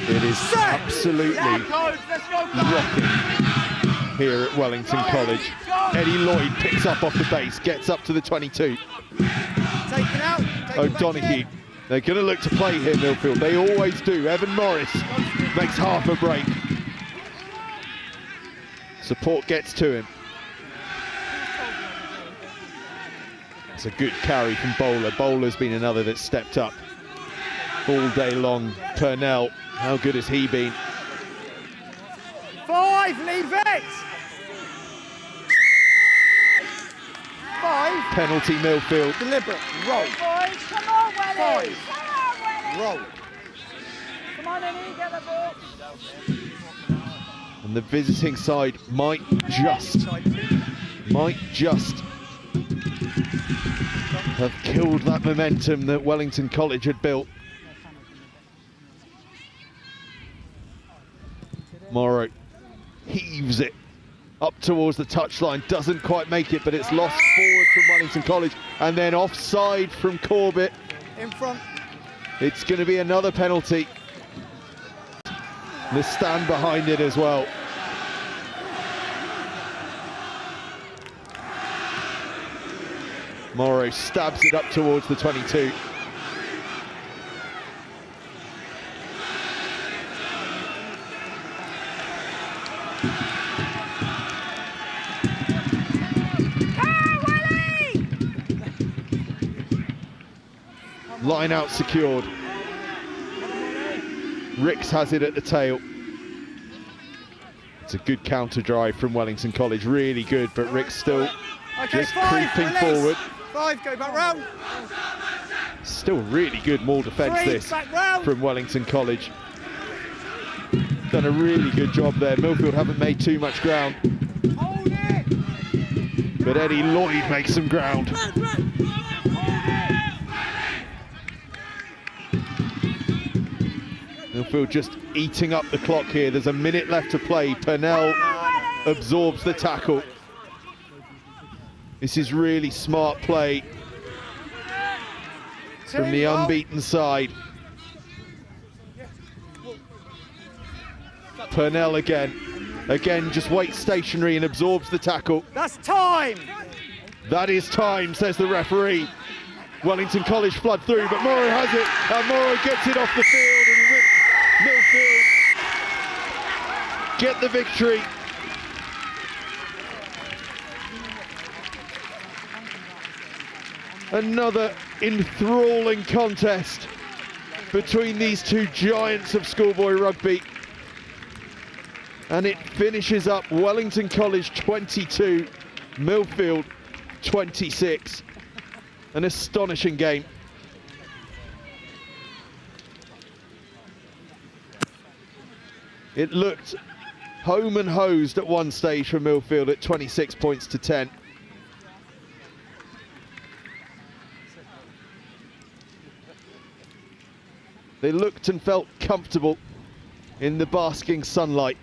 It is absolutely rocking here at Wellington College. Eddie Lloyd picks up off the base, gets up to the 22. Taken out. O'Donoghue. They're going to look to play here, Millfield. They always do. Evan Morris makes half a break. Support gets to him. It's a good carry from Bowler. Bowler's been another that stepped up all day long. Purnell, how good has he been? 5, leave it! 5. Penalty Millfield. Deliberate. Roll. Boys, come on, Welly. 5. Come on, Welly. Roll. Come on, Annie, get the ball. And the visiting side might just have killed that momentum that Wellington College had built. Morrow heaves it up towards the touchline, doesn't quite make it, but it's lost forward from Wellington College, and then offside from Corbett. In front. It's going to be another penalty. The stand behind it as well. Morrow stabs it up towards the 22. Line out secured. Ricks has it at the tail. It's a good counter drive from Wellington College, really good, but Ricks still just 5, creeping release. forward. 5, go back round. Still really good maul defence 3, this back round. from Wellington College. Done a really good job there. Millfield haven't made too much ground. Hold it. But Eddie Lloyd makes some ground. Millfield just eating up the clock here. There's a minute left to play. Purnell absorbs the tackle. This is really smart play from the unbeaten side. Purnell again just waits stationary and absorbs the tackle. That's time. That is time, says the referee. Wellington College flood through, but Morrow has it, and Morrow gets it off the field, and Millfield get the victory. Another enthralling contest between these two giants of schoolboy rugby. And it finishes up Wellington College 22, Millfield 26. An astonishing game. It looked home and hosed at one stage for Millfield at 26 points to 10. They looked and felt comfortable in the basking sunlight.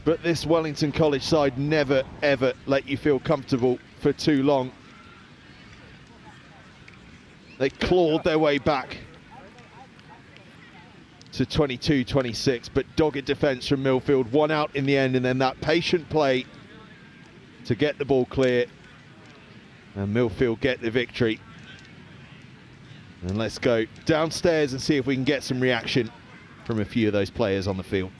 But this Wellington College side never, ever let you feel comfortable for too long. They clawed their way back to 22-26, but dogged defence from Millfield, won out in the end, and then that patient play to get the ball clear. And Millfield get the victory. And let's go downstairs and see if we can get some reaction from a few of those players on the field.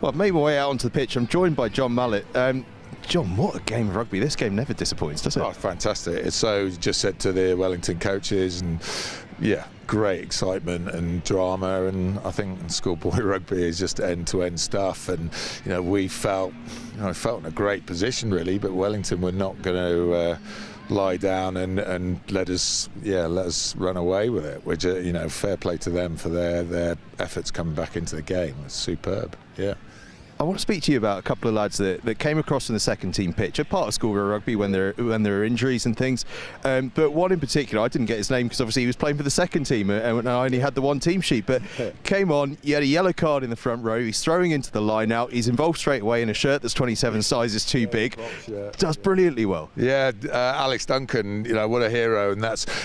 Well, I've made my way out onto the pitch. I'm joined by John Mallett. John, what a game of rugby. This game never disappoints, does it? Oh, fantastic. It's so, just said to the Wellington coaches, and yeah, great excitement and drama, and I think schoolboy rugby is just end-to-end stuff, and we felt in a great position really, but Wellington were not going to lie down and let us run away with it, which fair play to them for their efforts coming back into the game. It's superb. Yeah. I want to speak to you about a couple of lads that came across in the second team pitch, a part of schoolboy rugby when there are injuries and things. But one in particular, I didn't get his name because obviously he was playing for the second team and I only had the one team sheet. But came on, he had a yellow card in the front row. He's throwing into the line out. He's involved straight away in a shirt that's 27 sizes too big. Does brilliantly well. Yeah, Alex Duncan, what a hero, and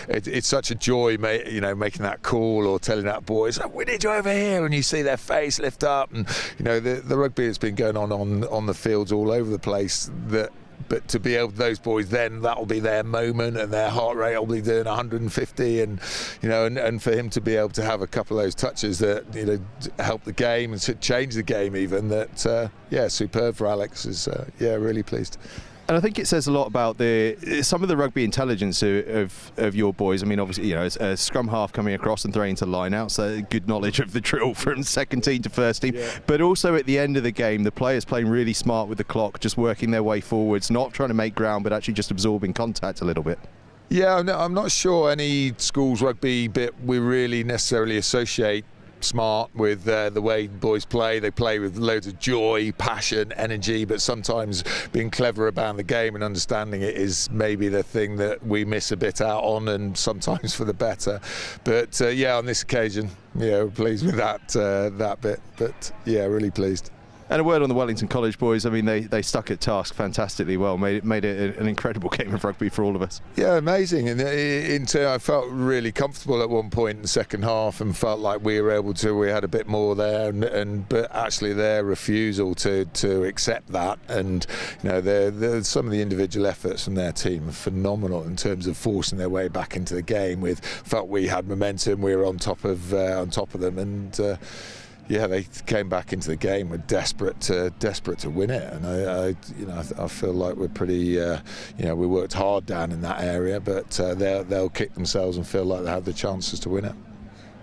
it's such a joy, making that call or telling that boys, we need you over here, and you see their face lift up, and the rugby has been going on the fields all over the place, but to be able, those boys, then that'll be their moment and their heart rate will be doing 150, and for him to be able to have a couple of those touches that help the game and to change the game even, superb for Alex. Is really pleased. And I think it says a lot about some of the rugby intelligence of your boys. I mean, obviously, a scrum half coming across and throwing into line out, so good knowledge of the drill from second team to first team. Yeah. But also at the end of the game, the players playing really smart with the clock, just working their way forwards, not trying to make ground, but actually just absorbing contact a little bit. Yeah, I'm not sure any schools rugby bit we really necessarily associate smart with the way boys play. They play with loads of joy, passion, energy, but sometimes being clever about the game and understanding it is maybe the thing that we miss a bit out on, and sometimes for the better. But on this occasion, pleased with that bit, but really pleased. And a word on the Wellington College boys. I mean, they stuck at task fantastically well. Made it an incredible game of rugby for all of us. Yeah, amazing. And I felt really comfortable at one point in the second half, and felt like we were able to. We had a bit more there, but actually their refusal to accept that, and some of the individual efforts from their team are phenomenal in terms of forcing their way back into the game. Felt we had momentum. We were on top of them, and. They came back into the game. We're desperate to win it, and I feel like we're pretty. We worked hard down in that area, but they'll kick themselves and feel like they have the chances to win it.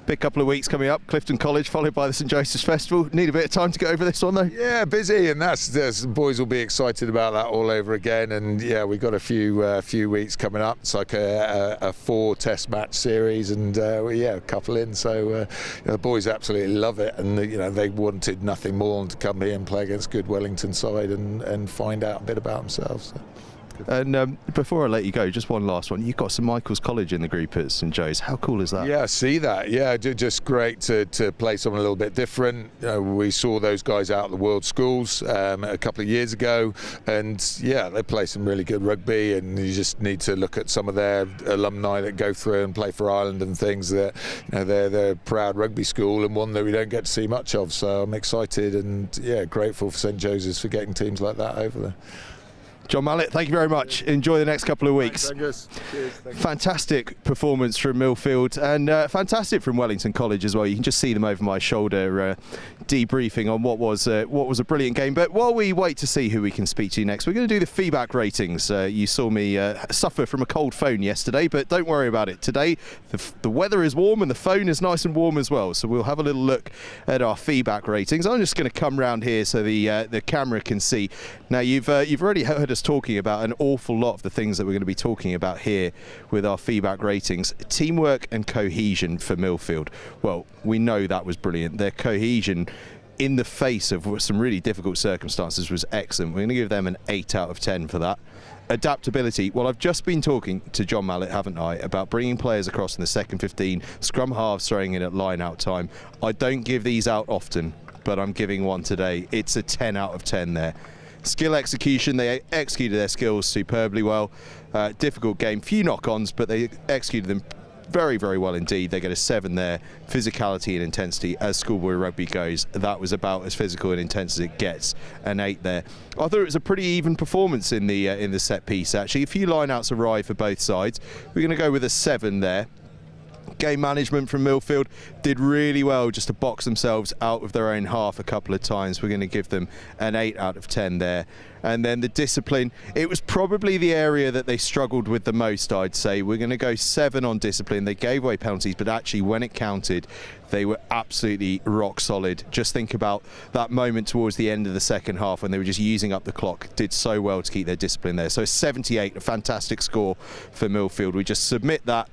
Big couple of weeks coming up. Clifton College, followed by the St Joseph's Festival. Need a bit of time to get over this one, though. Yeah, busy, and the boys will be excited about that all over again. And we've got a few weeks coming up. It's like a 4-test match series, and a couple in. So the boys absolutely love it, and they wanted nothing more than to come here and play against good Wellington side and find out a bit about themselves. So. And before I let you go, just one last one. You've got St Michael's College in the group at St Joe's. How cool is that? Yeah, I see that. Yeah, just great to play something a little bit different. We saw those guys out at the World Schools a couple of years ago, and they play some really good rugby, and you just need to look at some of their alumni that go through and play for Ireland and things. That they're a proud rugby school, and one that we don't get to see much of. So I'm excited and grateful for St Joseph's for getting teams like that over there. John Mallett, thank you very much. Enjoy the next couple of weeks. Thanks, cheers. Fantastic performance from MILLFIELD, and fantastic from Wellington College as well. You can just see them over my shoulder debriefing on what was a brilliant game. But while we wait to see who we can speak to next, we're going to do the feedback ratings. You saw me suffer from a cold phone yesterday, but don't worry about it. Today, the weather is warm and the phone is nice and warm as well. So we'll have a little look at our feedback ratings. I'm just going to come round here so the camera can see. Now, you've already heard us talking about an awful lot of the things that we're going to be talking about here with our feedback ratings. Teamwork and cohesion for MILLFIELD. Well, we know that was brilliant. Their cohesion in the face of some really difficult circumstances was excellent. We're going to give them an 8 out of 10 for that. Adaptability. Well, I've just been talking to John Mallett, haven't I, about bringing players across in the second 15, scrum halves throwing in at line out time. I don't give these out often, but I'm giving one today. It's a 10 out of 10 there. Skill execution, they executed their skills superbly well. Difficult game, few knock-ons, but they executed them very, very well indeed. They get a 7 there. Physicality and intensity, as schoolboy rugby goes, that was about as physical and intense as it gets. An 8 there. I thought it was a pretty even performance in the set piece, actually. A few line-outs arrived for both sides. We're going to go with a 7 there. Game management from Millfield did really well just to box themselves out of their own half a couple of times. We're going to give them an 8 out of 10 there. And then the discipline, it was probably the area that they struggled with the most, I'd say. We're going to go 7 on discipline. They gave away penalties, but actually when it counted, they were absolutely rock solid. Just think about that moment towards the end of the second half when they were just using up the clock. Did so well to keep their discipline there. So 78, a fantastic score for Millfield. We just submit that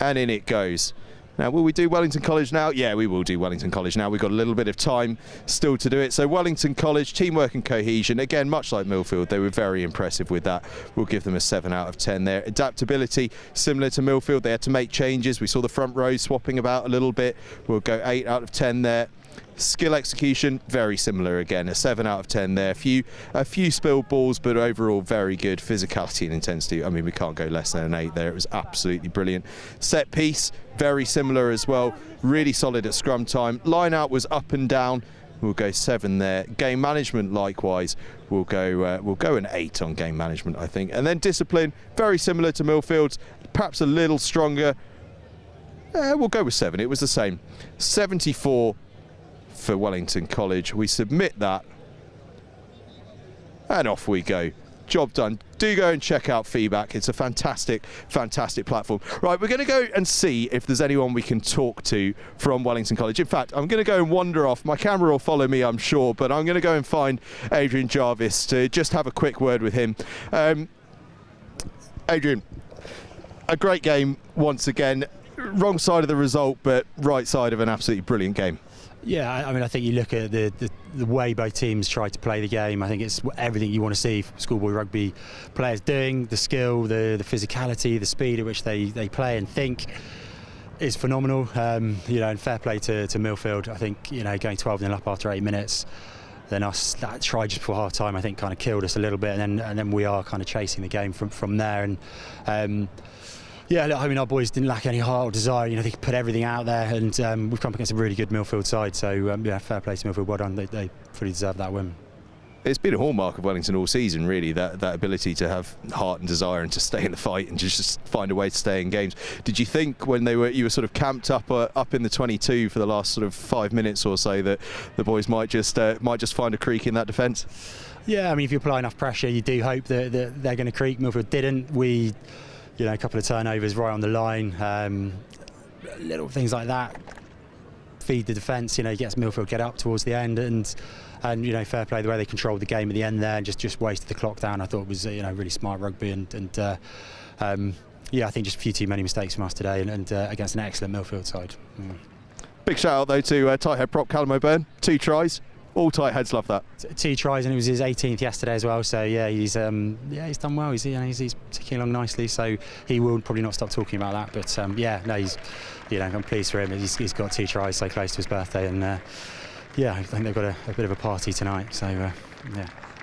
and in it goes. Now, will we do Wellington College now? Yeah, we will do Wellington College now. We've got a little bit of time still to do it. So Wellington College, teamwork and cohesion. Again, much like Millfield, they were very impressive with that. We'll give them a 7 out of 10 there. Adaptability, similar to Millfield. They had to make changes. We saw the front row swapping about a little bit. We'll go 8 out of 10 there. Skill execution, very similar again, a 7 out of 10 there. A few spilled balls, but overall very good. Physicality and intensity, I mean, we can't go less than an 8 there. It was absolutely brilliant. Set piece, very similar as well. Really solid at scrum time. Line out was up and down. We'll go 7 there. Game management, likewise, we'll go an 8 on game management, I think. And then discipline, very similar to Millfield's, perhaps a little stronger. We'll go with 7. It was the same. 74 for Wellington College. We submit that and off we go. Job done. Do go and check out feedback. It's a fantastic platform. Right, we're going to go and see if there's anyone we can talk to from Wellington College. In fact, I'm going to go and wander off. My camera will follow me, I'm sure, but I'm going to go and find Adrian Jarvis to just have a quick word with him. Adrian, a great game once again. Wrong side of the result, but right side of an absolutely brilliant game. Yeah, I mean, I think you look at the way both teams tried to play the game. I think it's everything you want to see schoolboy rugby players doing. The skill, the physicality, the speed at which they play and think is phenomenal. You know, and fair play to Millfield. I think, you know, going 12-0 up after 8 minutes, then us that try just before half time, I think, kind of killed us a little bit, and then we are kind of chasing the game from there. And yeah, look, I mean, our boys didn't lack any heart or desire. You know, they put everything out there, and we've come up against a really good Millfield side. So yeah, fair play to Millfield. Well done. They fully deserve that win. It's been a hallmark of Wellington all season, really, that ability to have heart and desire and to stay in the fight and just find a way to stay in games. Did you think when you were sort of camped up in the 22 for the last sort of 5 minutes or so that the boys might just find a creak in that defence? Yeah, I mean, if you apply enough pressure, you do hope that they're going to creak. Millfield didn't. You know, a couple of turnovers right on the line, little things like that feed the defence. You know, gets Millfield get up towards the end, and you know, fair play the way they controlled the game at the end there and just wasted the clock down. I thought it was, you know, really smart rugby, and yeah, I think just a few too many mistakes from us today, and against an excellent Millfield side. Big shout out though to tight head prop Callum O'Byrne, 2 tries. All tight heads love that. 2 tries, and it was his 18th yesterday as well. So yeah, he's done well. He's ticking along nicely. So he will probably not stop talking about that. But yeah, no, I'm pleased for him. He's got 2 tries so close to his birthday, and yeah, I think they've got a bit of a party tonight. So yeah.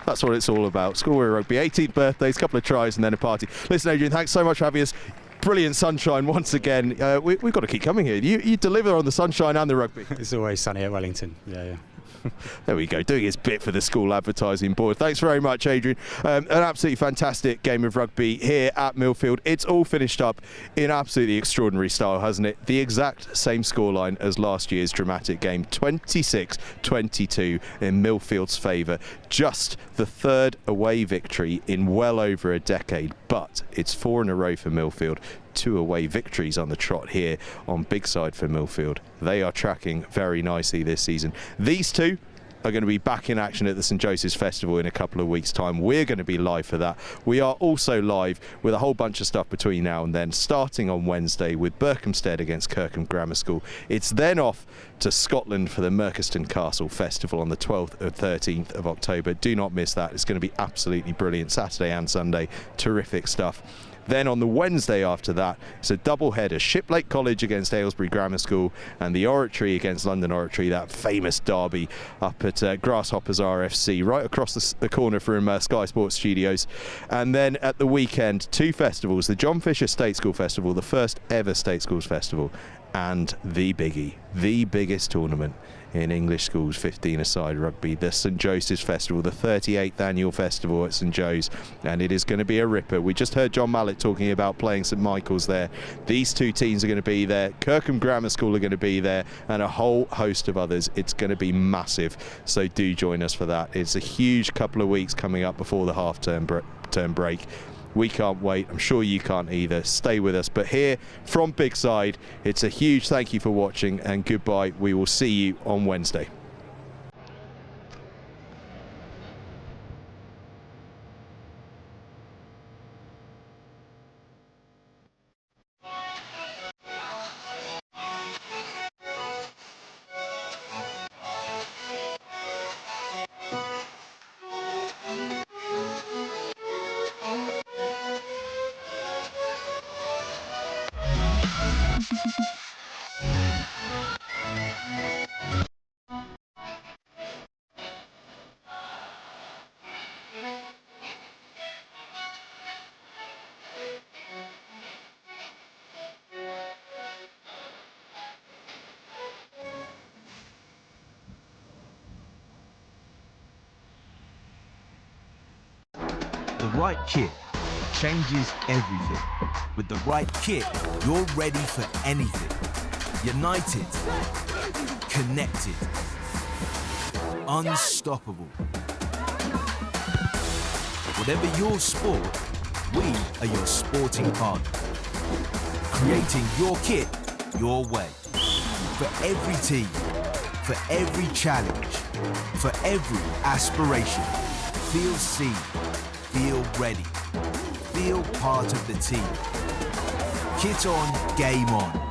That's what it's all about. Schoolboy rugby, 18th birthdays, couple of tries, and then a party. Listen, Adrian, thanks so much for having us. Brilliant sunshine once again. We've got to keep coming here. You deliver on the sunshine and the rugby. It's always sunny at Wellington. Yeah. There we go, doing his bit for the school advertising board. Thanks very much, Adrian. An absolutely fantastic game of rugby here at Millfield. It's all finished up in absolutely extraordinary style, hasn't it? The exact same scoreline as last year's dramatic game, 26-22 in Millfield's favour. Just the 3rd away victory in well over a decade, but it's 4 in a row for Millfield. 2 away victories on the trot here on Big Side for Millfield. They are tracking very nicely this season. These two are going to be back in action at the St Joseph's Festival in a couple of weeks' time. We're going to be live for that. We are also live with a whole bunch of stuff between now and then, starting on Wednesday with Berkhamsted against Kirkham Grammar School. It's then off to Scotland for the Merchiston Castle Festival on the 12th and 13th of October. Do not miss that. It's going to be absolutely brilliant. Saturday and Sunday, terrific stuff. Then on the Wednesday after that, it's a double header. Shiplake College against Aylesbury Grammar School and the Oratory against London Oratory, that famous derby up at Grasshoppers RFC, right across the corner from Sky Sports Studios. And then at the weekend, 2 festivals, the John Fisher State School Festival, the first ever State Schools Festival, and the biggie, the biggest tournament in English schools 15-a-side rugby, the St Joseph's Festival, the 38th annual festival at St Joe's, and it is going to be a ripper. We just heard John Mallett talking about playing St Michael's there. These two teams are going to be there. Kirkham Grammar School are going to be there, and a whole host of others. It's going to be massive, so do join us for that. It's a huge couple of weeks coming up before the half-term break. We can't wait. I'm sure you can't either. Stay with us. But here from Big Side, it's a huge thank you for watching and goodbye. We will see you on Wednesday. The right kit changes everything. With the right kit, you're ready for anything. United, connected, unstoppable. Whatever your sport, we are your sporting partner. Creating your kit your way. For every team, for every challenge, for every aspiration. Feel seen, feel ready, feel part of the team. Kit on, game on.